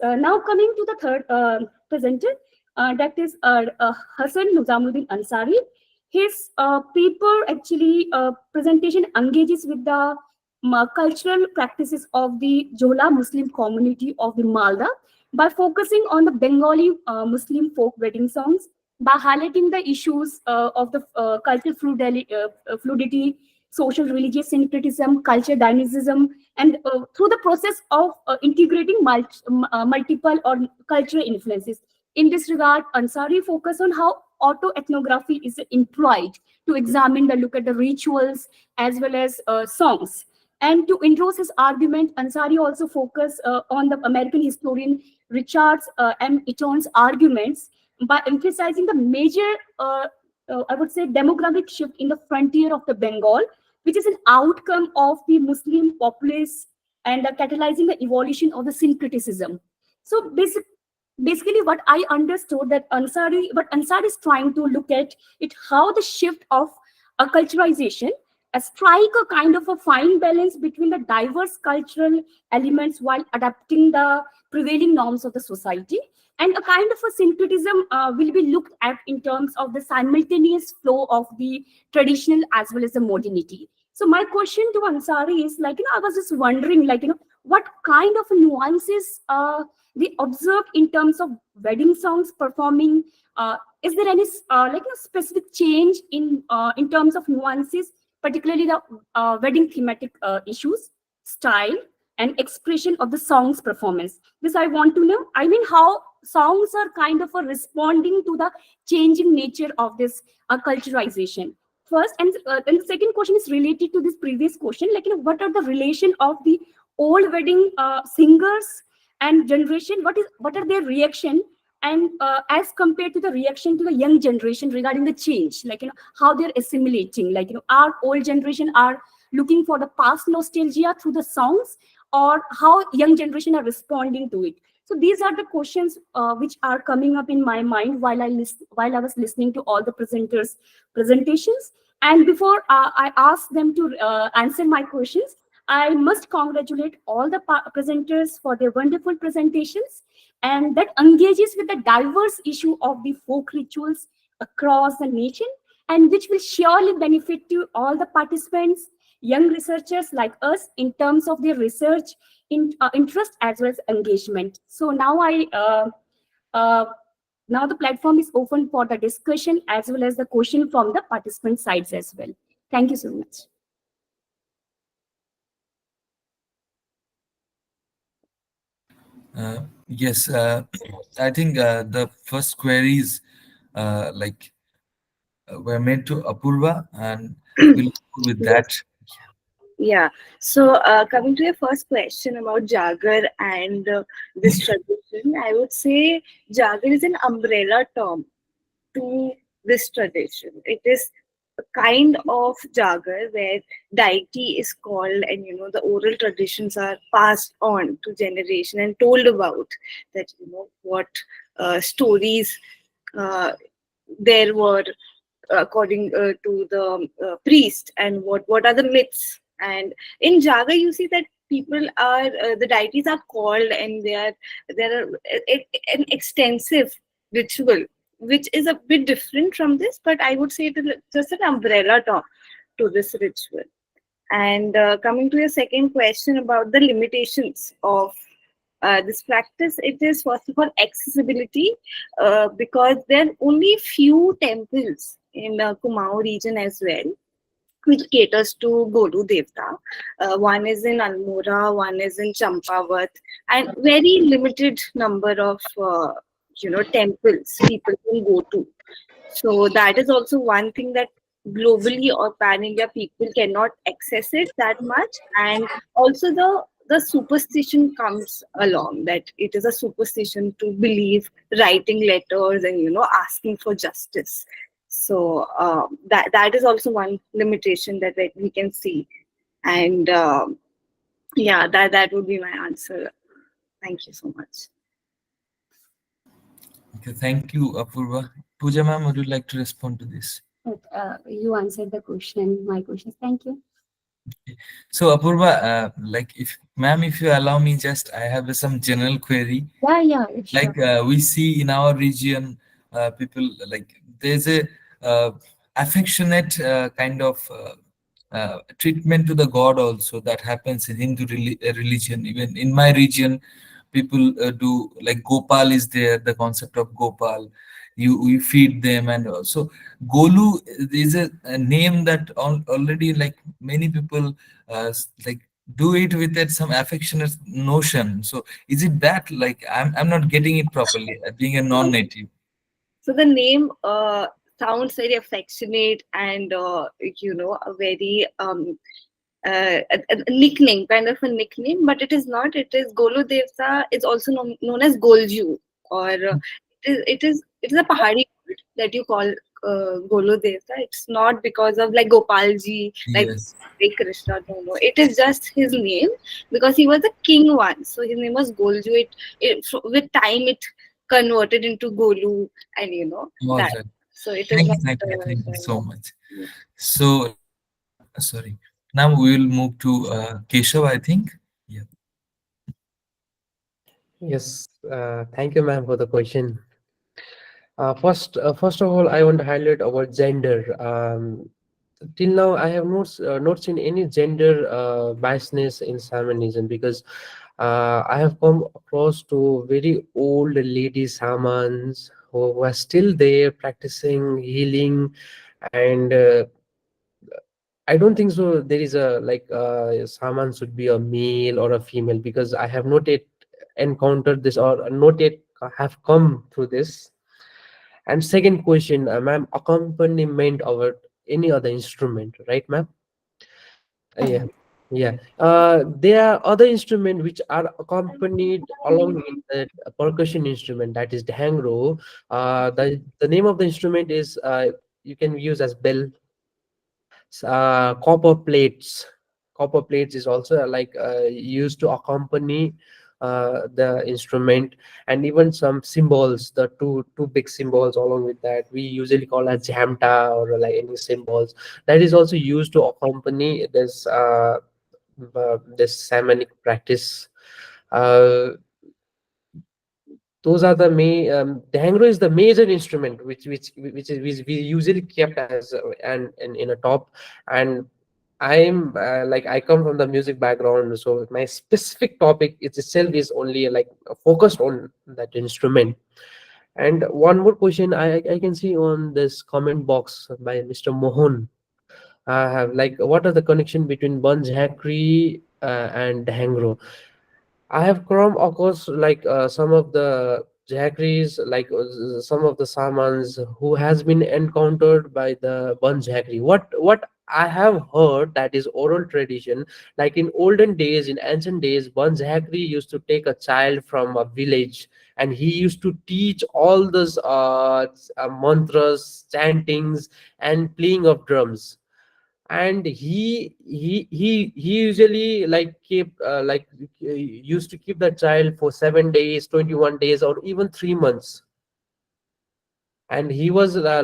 Now coming to the third presenter, that is Hassan Nizamuddin Ansari. His paper actually presentation engages with the cultural practices of the Jola Muslim community of the Malda by focusing on the Bengali Muslim folk wedding songs, by highlighting the issues of the cultural fluidity, social religious syncretism, culture dynamism, and through the process of integrating multiple or cultural influences. In this regard, Ansari focused on how auto-ethnography is employed to examine look at the rituals as well as songs. And to endorse his argument, Ansari also focused on the American historian Richard M. Eaton's arguments by emphasizing the major, I would say, demographic shift in the frontier of the Bengal, which is an outcome of the Muslim populace and catalyzing the evolution of the syncretism. So basically what I understood that Ansari is trying to look at it, how the shift of acculturization strike a kind of a fine balance between the diverse cultural elements while adapting the prevailing norms of the society. And a kind of a syncretism will be looked at in terms of the simultaneous flow of the traditional as well as the modernity. So my question to Ansari is, I was just wondering, what kind of nuances they observe in terms of wedding songs performing. Is there any specific change in terms of nuances, particularly the wedding thematic issues, style, and expression of the song's performance? This I want to know. I mean, how songs are kind of responding to the changing nature of this culturalization. First, and the second question is related to this previous question, what are the relation of the old wedding singers and generation? What are their reaction and as compared to the reaction to the young generation regarding the change, like, how they're assimilating, like, our old generation are looking for the past nostalgia through the songs, or how young generation are responding to it. So these are the questions which are coming up in my mind while I was listening to all the presenters presentations. And before I ask them to answer my questions, I must congratulate all the presenters for their wonderful presentations, and that engages with the diverse issue of the folk rituals across the nation, and which will surely benefit to all the participants, young researchers like us, in terms of their research interest as well as engagement. So now the platform is open for the discussion as well as the question from the participant sides as well. Thank you so much. Yes, I think the first queries were made to Apurva, and we'll go with that. Yeah. So, coming to your first question about Jagar and this tradition, I would say Jagar is an umbrella term to this tradition. It is a kind of Jagar where deity is called, and the oral traditions are passed on to generation and told about that, what stories there were according to the priest, and what are the myths. And in Jaga you see that people are the deities are called, and there are an extensive ritual which is a bit different from this, but I would say it is just an umbrella term to this ritual. And coming to your second question about the limitations of this practice, it is first of all accessibility, because there are only few temples in Kumaon region as well, which caters to Golu Devta. One is in Almora, one is in Champavat, and very limited number of temples people can go to. So that is also one thing, that globally or pan India people cannot access it that much. And also the superstition comes along, that it is a superstition to believe writing letters and asking for justice. So that is also one limitation that we can see. And yeah, that would be my answer. Thank you so much. Okay, thank you, Apurva. Pooja ma'am, would you like to respond to this? You answered the question, my questions. Thank you. Okay. So Apurva, if you allow me, just I have some general query. Yeah, sure. Like we see in our region, people, like, there's a affectionate kind of treatment to the god also that happens in Hindu religion. Even in my region, people do, like, Gopal is there, the concept of Gopal. You feed them, and also Golu is a name that already, like, many people like do it with that some affectionate notion. So is it that, like, I'm not getting it properly, being a non-native? So the name sounds very affectionate and a very a nickname, kind of a nickname, but it is not. It is Golu Devta. It's also known as Golju, or it is a Pahari word that you call Golu Devta. It's not because of like Gopalji, like Yes. Krishna. No. It is just his name because he was a king once. So his name was Golju. With time it converted into Golu, and All that. right. So it is Thank not. you, thank you so much. Yeah. So, sorry. Now we will move to Keshav, I think. Yeah. Yes, thank you, ma'am, for the question. First of all, I want to highlight about gender. Till now, I have not seen any gender biasness in shamanism, because I have come across to very old lady shamans who are still there practicing healing, and I don't think so. There is a shaman should be a male or a female, because I have not yet encountered this or not yet have come through this. And second question, ma'am, accompaniment over any other instrument, right, ma'am? Yeah. Yeah, there are other instruments which are accompanied along with the percussion instrument, that is dhangro. The name of the instrument is you can use as bell. Copper plates. Copper plates is also used to accompany the instrument, and even some symbols, the two big symbols along with that we usually call as jamta or like any symbols, that is also used to accompany this shamanic practice. Uh, those are the main. Dhangro is the major instrument which we usually kept as and in a top. And I'm I come from the music background, so my specific topic itself is only focused on that instrument. And one more question I can see on this comment box by Mr. Mohan. I have what are the connection between Banjhakri and Dhangro? I have come across some of the jackeries, some of the samans who has been encountered by the Ban jackery. What I have heard, that is oral tradition. Like in olden days, in ancient days, Ban jackery used to take a child from a village, and he used to teach all those mantras, chantings, and playing of drums. And he usually keep used to keep the child for 7 days, 21 days, or even 3 months. And he was I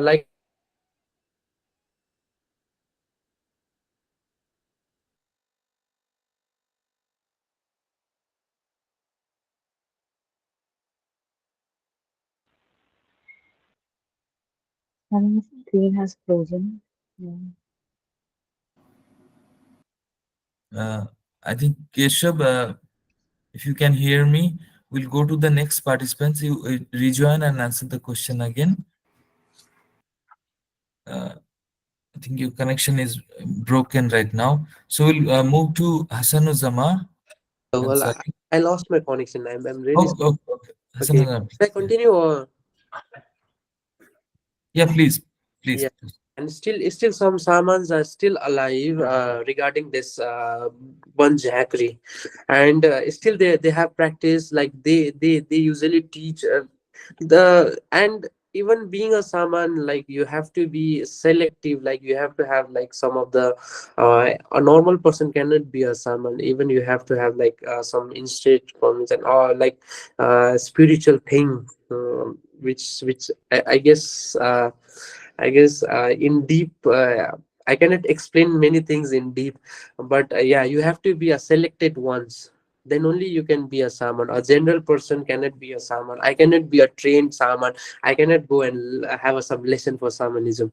think the screen has frozen. Yeah. I think Keshav, if you can hear me, we'll go to the next participants. You rejoin and answer the question again. I think your connection is broken right now. So we'll move to Hassanuzama. well, Ansari. I lost my connection. I'm really Oh, okay. okay. Hassanuzama, Should I please. continue or Yeah, please, please. yeah? And still some samans are still alive regarding this banjhakri. And still they have practice, like they usually teach the. And even being a saman, like you have to be selective, like you have to have some of the a normal person cannot be a saman. Even you have to have some instinct forms and or spiritual thing, which I guess in deep, I cannot explain many things in deep, but yeah, you have to be a selected ones. Then only you can be a shaman. A general person cannot be a shaman. I cannot be a trained shaman. I cannot go and have some lesson for shamanism.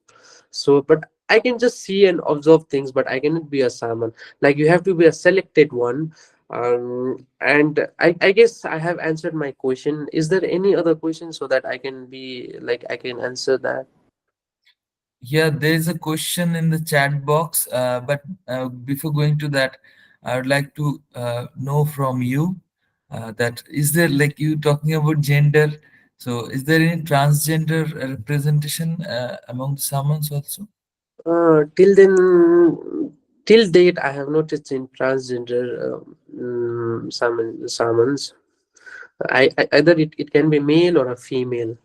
So, but I can just see and observe things, but I cannot be a shaman. Like you have to be a selected one. And I guess I have answered my question. Is there any other question so that I can be I can answer that? Yeah, there is a question in the chat box, but before going to that, I would like to know from you that is there, like you talking about gender, so is there any transgender representation among the shamans also? Till then, till date, I have noticed in transgender summons. Either it can be male or a female.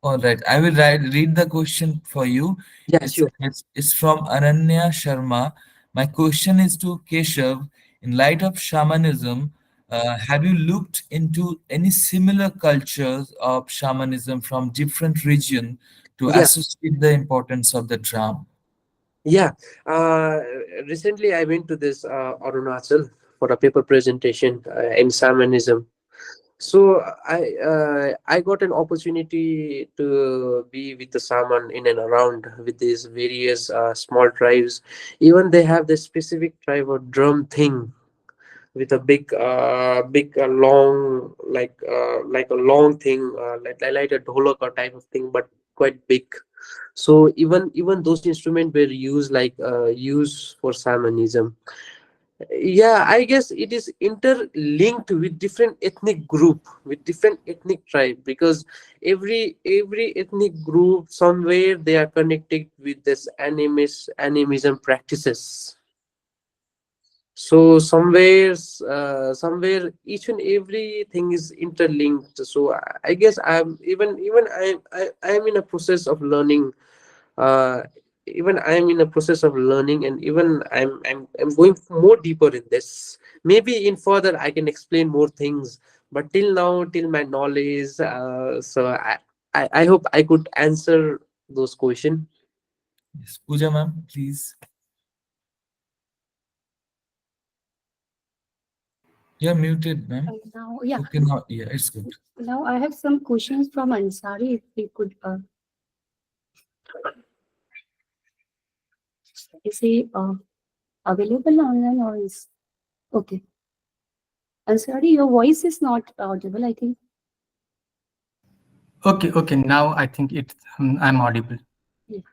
All right, I will read the question for you. Yeah, sure. It's from Ananya Sharma. My question is to Keshav. In light of shamanism, have you looked into any similar cultures of shamanism from different region to Yeah, associate the importance of the drum? yeah. Recently, I went to this Arunachal for a paper presentation in shamanism. So I got an opportunity to be with the Saman in and around with these various small tribes. Even they have this specific tribe or drum thing with a big long like a long thing like a dholaka type of thing, but quite big. So even those instruments were used used for shamanism. Yeah, I guess it is interlinked with different ethnic group, with different ethnic tribe, because every ethnic group somewhere they are connected with this animism practices. So somewhere each and everything is interlinked. So I guess I'm even I am in a process of learning. uh Even I'm in a process of learning, and even I'm going more deeper in this. Maybe in further I can explain more things, but till now, till my knowledge, so I hope I could answer those questions. Yes, Pooja ma'am, please. You're muted, ma'am. Now, yeah, Okay, now, yeah, it's good. now I have some questions from Ansari. If we could, is he available online or is okay? Ansari, your voice is not audible, I think. Okay. Now I think it's I'm audible. Yeah.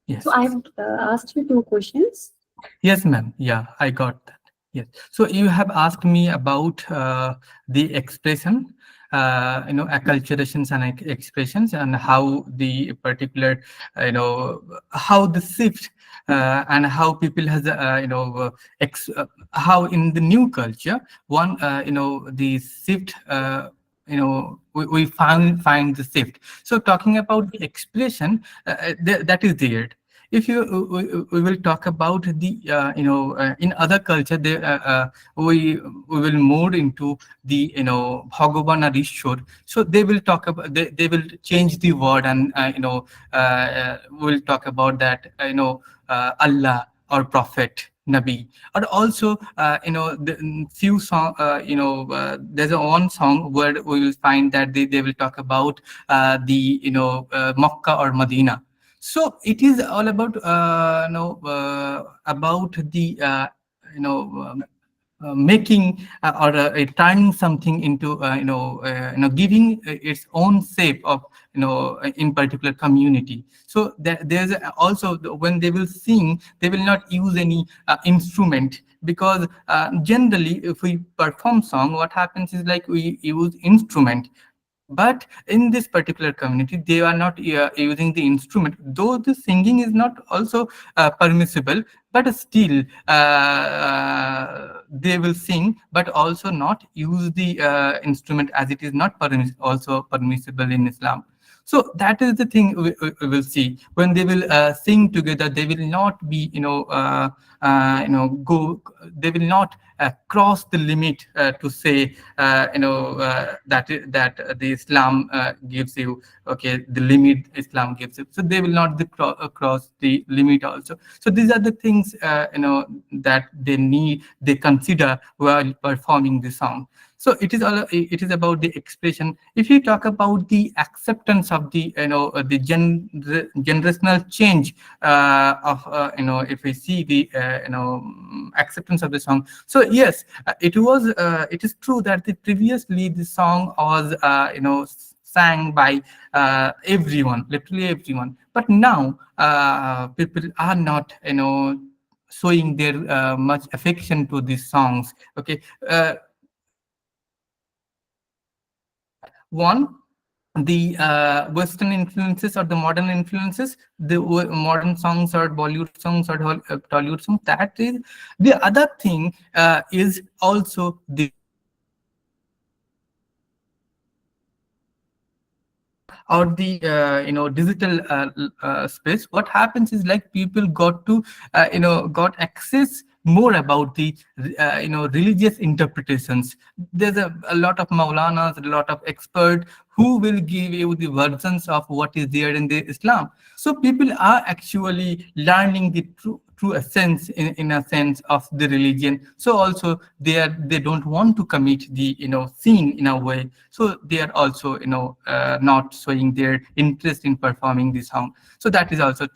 Yes. So I have asked you two questions. Yes, ma'am. Yeah, I got that. Yes. So you have asked me about the expression, acculturations and expressions, and how the particular, how the shift and how people has, how in the new culture, one, the shift, we find the shift. So talking about the expression, that is there. If we will talk about the in other culture, we will move into the Bhagavan or Ishwar. So they will talk about, they will change the word, and we'll talk about that Allah or Prophet, Nabi. Or also the few song, there's a one song where we will find that they will talk about the Makkah or Medina. So it is all about about the making or turning something into giving its own shape of in particular community. So there's also when they will sing, they will not use any instrument, because generally if we perform song, what happens is like we use instrument. But in this particular community, they are not using the instrument, though the singing is not also permissible, but still they will sing, but also not use the instrument, as it is not also permissible in Islam. So that is the thing we will see when they will sing together. They will not be go, they will not cross the limit to say that the Islam gives you, okay, the limit Islam gives you. So they will not cross the limit also. So these are the things that they consider while performing the song. So it is about the expression. If you talk about the acceptance of the the generational change of if we see the acceptance of the song. So yes, it is true that previously the song was sang by everyone, literally everyone. But now people are not showing their much affection to these songs. Okay. One, the Western influences or the modern influences, the modern songs or Bollywood songs or Tollywood songs. That is the other thing. Is also the or the digital space. What happens is like people got to got access more about the religious interpretations. There's a lot of maulanas, a lot of experts who will give you the versions of what is there in the Islam. So people are actually learning the true essence in a sense of the religion. So also they don't want to commit the sin in a way. So they are also not showing their interest in performing the song. So that is also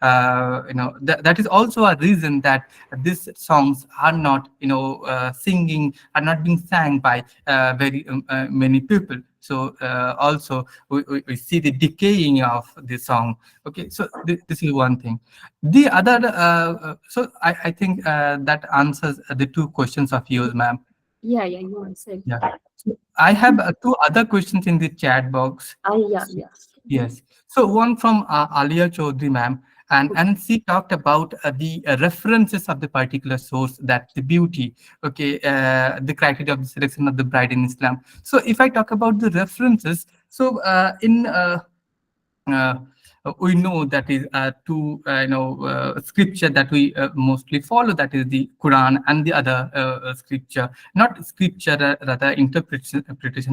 that is also a reason that these songs are not singing, are not being sang by very many people. So also we see the decaying of the song. Okay, so this is one thing. The other, so I think that answers the two questions of yours, ma'am. Yeah, you answered. Yeah. So I have two other questions in the chat box. Yeah. Yes. So one from Alia Chaudhary, ma'am. and she talked about the references of the particular source, that the beauty, okay, the criteria of the selection of the bride in Islam. So if I talk about the references, so in uh, we know that is two scripture that we mostly follow, that is the Quran and the other scripture, not scripture, rather interpretation,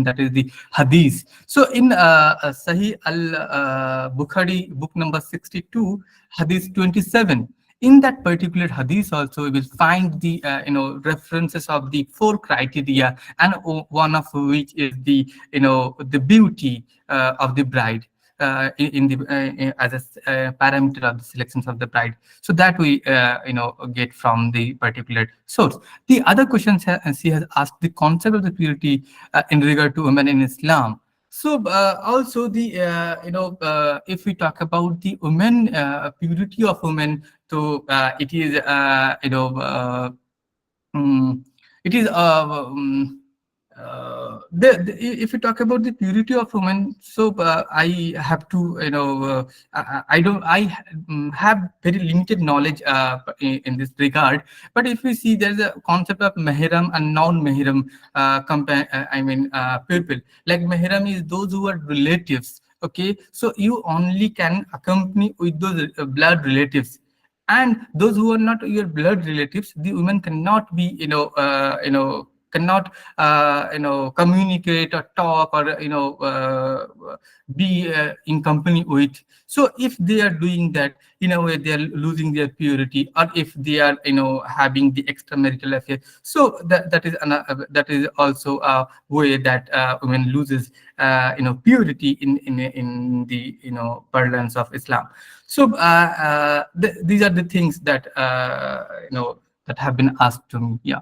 that is the Hadith. So in Sahih al-Bukhari, book number 62, Hadith 27, in that particular hadith also we will find the references of the four criteria, and one of which is the the beauty of the bride, in the as a parameter of the selections of the bride. So that we get from the particular source. The other question she has asked, the concept of the purity in regard to women in Islam. So also the if we talk about the women, purity of women, so it is it is if you talk about the purity of women, so I have to I don't have very limited knowledge in this regard. But if we see, there's a concept of mahram and non-mahram people. Like mahram is those who are relatives. Okay, so you only can accompany with those blood relatives, and those who are not your blood relatives, the women cannot be cannot communicate or talk or be in company with. So if they are doing that, in a way they are losing their purity, or if they are having the extramarital affair, so that is also a way that women loses purity in the parlance of Islam. So these are the things that that have been asked to me. Yeah.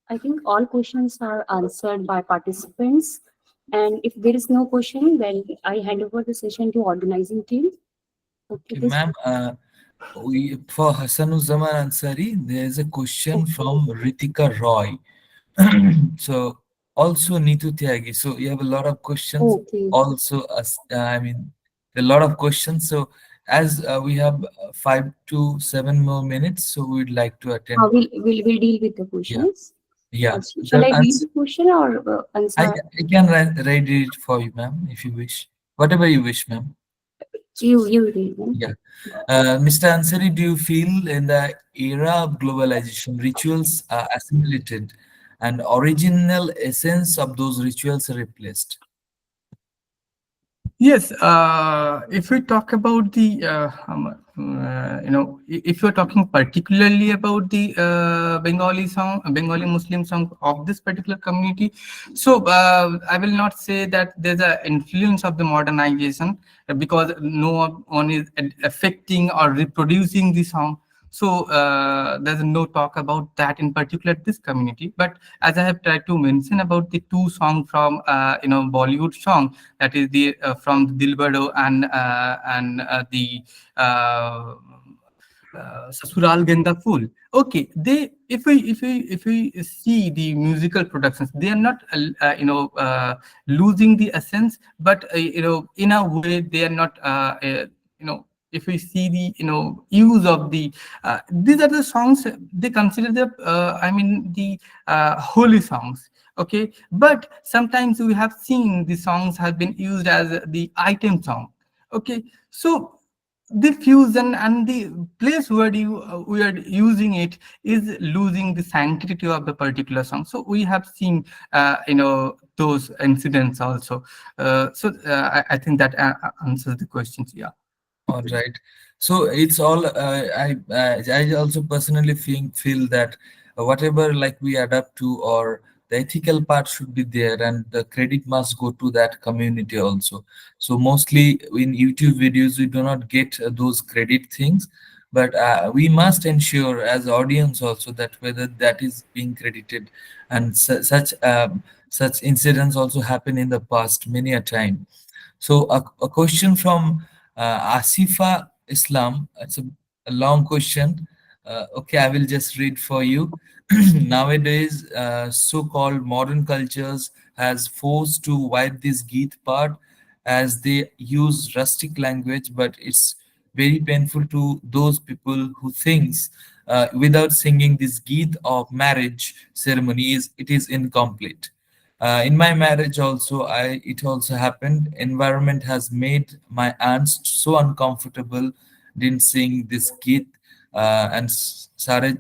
I think all questions are answered by participants. And if there is no question, then I hand over the session to organizing team. Okay, Ma'am, for Hassanuzzaman Ansari, there is a question from Ritika Roy. So also Neetu Tyagi. So you have a lot of questions. Okay. Also, I mean, a lot of questions. So as we have 5 to 7 more minutes, so we'd like to attend. We'll deal with the questions. Yeah. Shall I read the question or answer? I can read it for you, ma'am, if you wish. Whatever you wish, ma'am. You read them. Yeah. Mr. Ansari, do you feel in the era of globalization, rituals are assimilated and original essence of those rituals are replaced? Yes, if we talk about the, if you're talking particularly about the Bengali Muslim song of this particular community, so I will not say that there's an influence of the modernization, because no one is affecting or reproducing the song. So there's no talk about that in particular this community. But as I have tried to mention about the two songs from Bollywood song, that is the from Dilbaro and the Sasural Genda Fool. Okay, they if we see the musical productions, they are not losing the essence, but in a way they are not if we see the use of the these are the songs they consider the the holy songs. Okay, but sometimes we have seen the songs have been used as the item song. Okay, so the fusion and the place where we are using it is losing the sanctity of the particular song. So we have seen those incidents also. I think that answers the questions. Yeah. All right. So it's all I also personally feel that whatever like we adapt to, or the ethical part should be there, and the credit must go to that community also. So mostly in YouTube videos we do not get those credit things, but we must ensure as audience also that whether that is being credited, and such incidents also happen in the past many a time. So a question from Asifa Islam. It's a long question. Okay, I will just read for you. Nowadays, so-called modern cultures has forced to wipe this Geet part as they use rustic language, but it's very painful to those people who thinks without singing this Geet of marriage ceremony it is incomplete. In my marriage also, it also happened. Environment has made my aunts so uncomfortable. Didn't sing this Geet and Sari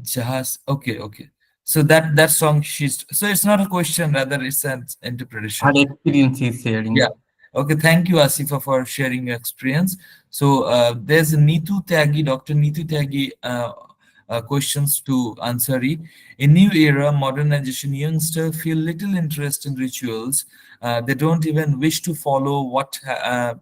Jahas. Okay, okay. So that song so it's not a question, rather it's an interpretation. Our experience is sharing. Yeah. Okay. Thank you, Asifa, for sharing your experience. So there's Neetu Tyagi, Dr. Neetu Tyagi questions to answer it. In new era, modernization, youngsters feel little interest in rituals. They don't even wish to follow what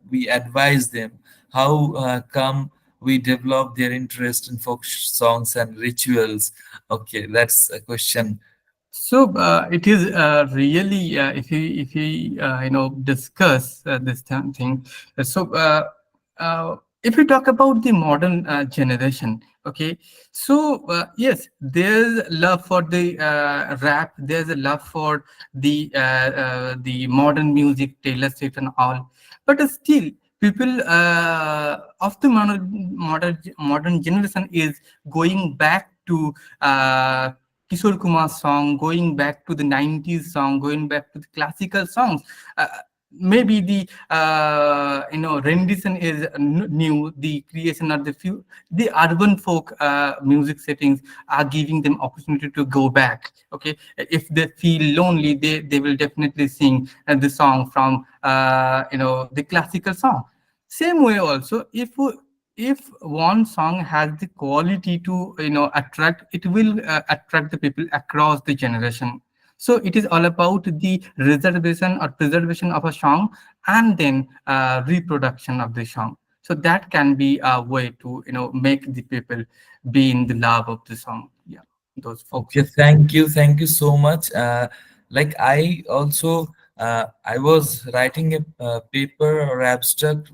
we advise them. How come we develop their interest in folk songs and rituals? Okay, that's a question. So it is really if we discuss this thing. If we talk about the modern generation, okay. So yes, there's love for the rap. There's a love for the modern music, Taylor Swift and all. But still, people of the modern generation is going back to Kishore Kumar's song, going back to the 90s song, going back to the classical songs. Maybe the rendition is new. The creation of the urban folk music settings are giving them opportunity to go back. Okay, if they feel lonely, they will definitely sing the song from the classical song. Same way also, if one song has the quality to attract, it will attract the people across the generation. So it is all about the reservation or preservation of a song, and then reproduction of the song. So that can be a way to make the people be in the love of the song. Yeah, those folks. Okay, thank you so much. Like I also I was writing a paper or abstract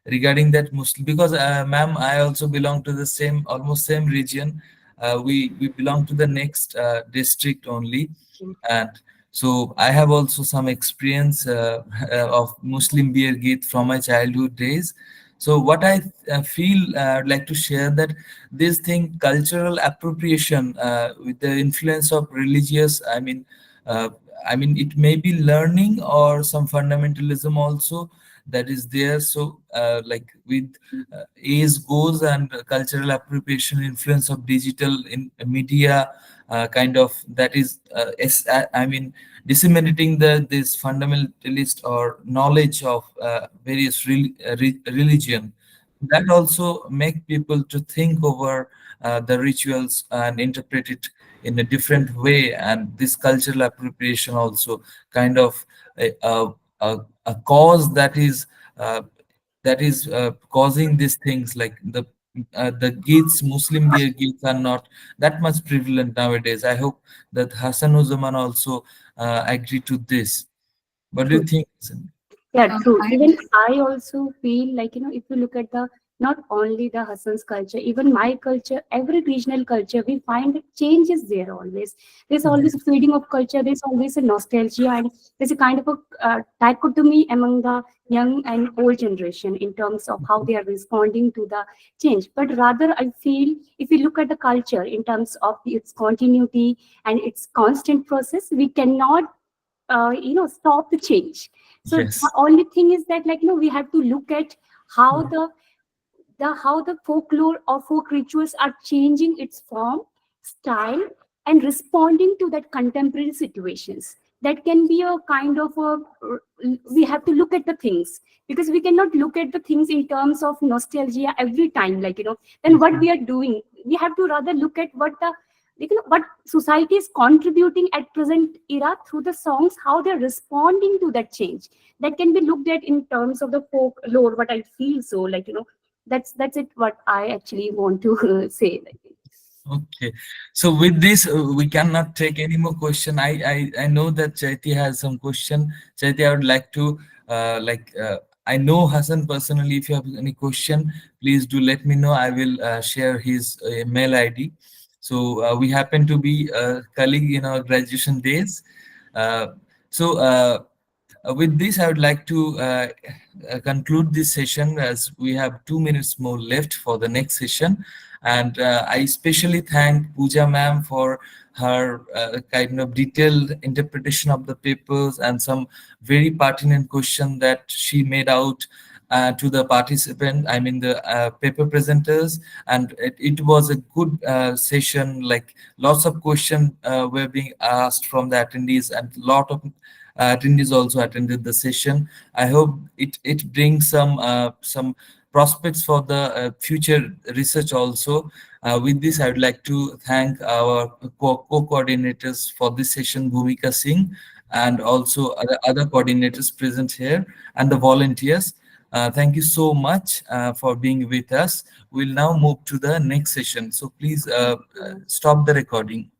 regarding that Muslim, because ma'am, I also belong to the almost same region. We belong to the next district only, and so I have also some experience of Muslim beer Geet from my childhood days. So what I feel I'd like to share that this thing, cultural appropriation with the influence of religious, uh, it may be learning or some fundamentalism also that is there. So like with age goes and cultural appropriation, influence of digital in media, kind of that is disseminating this fundamentalist or knowledge of various religion, that also make people to think over the rituals and interpret it in a different way. And this cultural appropriation also kind of a cause uh, that is causing these things, like the Geets, Muslim beer Geets are not that much prevalent nowadays. I hope that Hassan Uzzaman also agree to this. What do you think, Hassan? Yeah, true. I Even I also feel like, if you look at the not only the Hassan's culture, even my culture, every regional culture, we find that change is there always. There's always a feeding of culture, there's always a nostalgia, and there's a kind of a dichotomy among the young and old generation in terms of how they are responding to the change. But rather, I feel if we look at the culture in terms of its continuity and its constant process, we cannot stop the change. So the Yes. only thing is that, we have to look at how the folklore or folk rituals are changing its form, style, and responding to that contemporary situations. That can be a kind of we have to look at the things, because we cannot look at the things in terms of nostalgia every time. Then what we are doing, we have to rather look at what society is contributing at present era through the songs, how they're responding to that change. That can be looked at in terms of the folklore, what I feel. So that's it, what I actually want to say. Okay, so with this, we cannot take any more question. I know that Chaiti has some question. Chaiti, I would like to I know Hassan personally. If you have any question, please do let me know. I will share his mail ID. So we happen to be a colleague in our graduation days. Uh, so with this, I would like to conclude this session as we have 2 minutes more left for the next session. And I especially thank Pooja ma'am for her kind of detailed interpretation of the papers and some very pertinent question that she made out to the participant, I mean the paper presenters, and it was a good session. Like lots of questions were being asked from the attendees, and lot of attendees also attended the session. I hope it brings some prospects for the future research also. With this, I would like to thank our co-coordinators for this session, Bhumika Singh, and also other coordinators present here, and the volunteers. Thank you so much for being with us. We'll now move to the next session. So please stop the recording.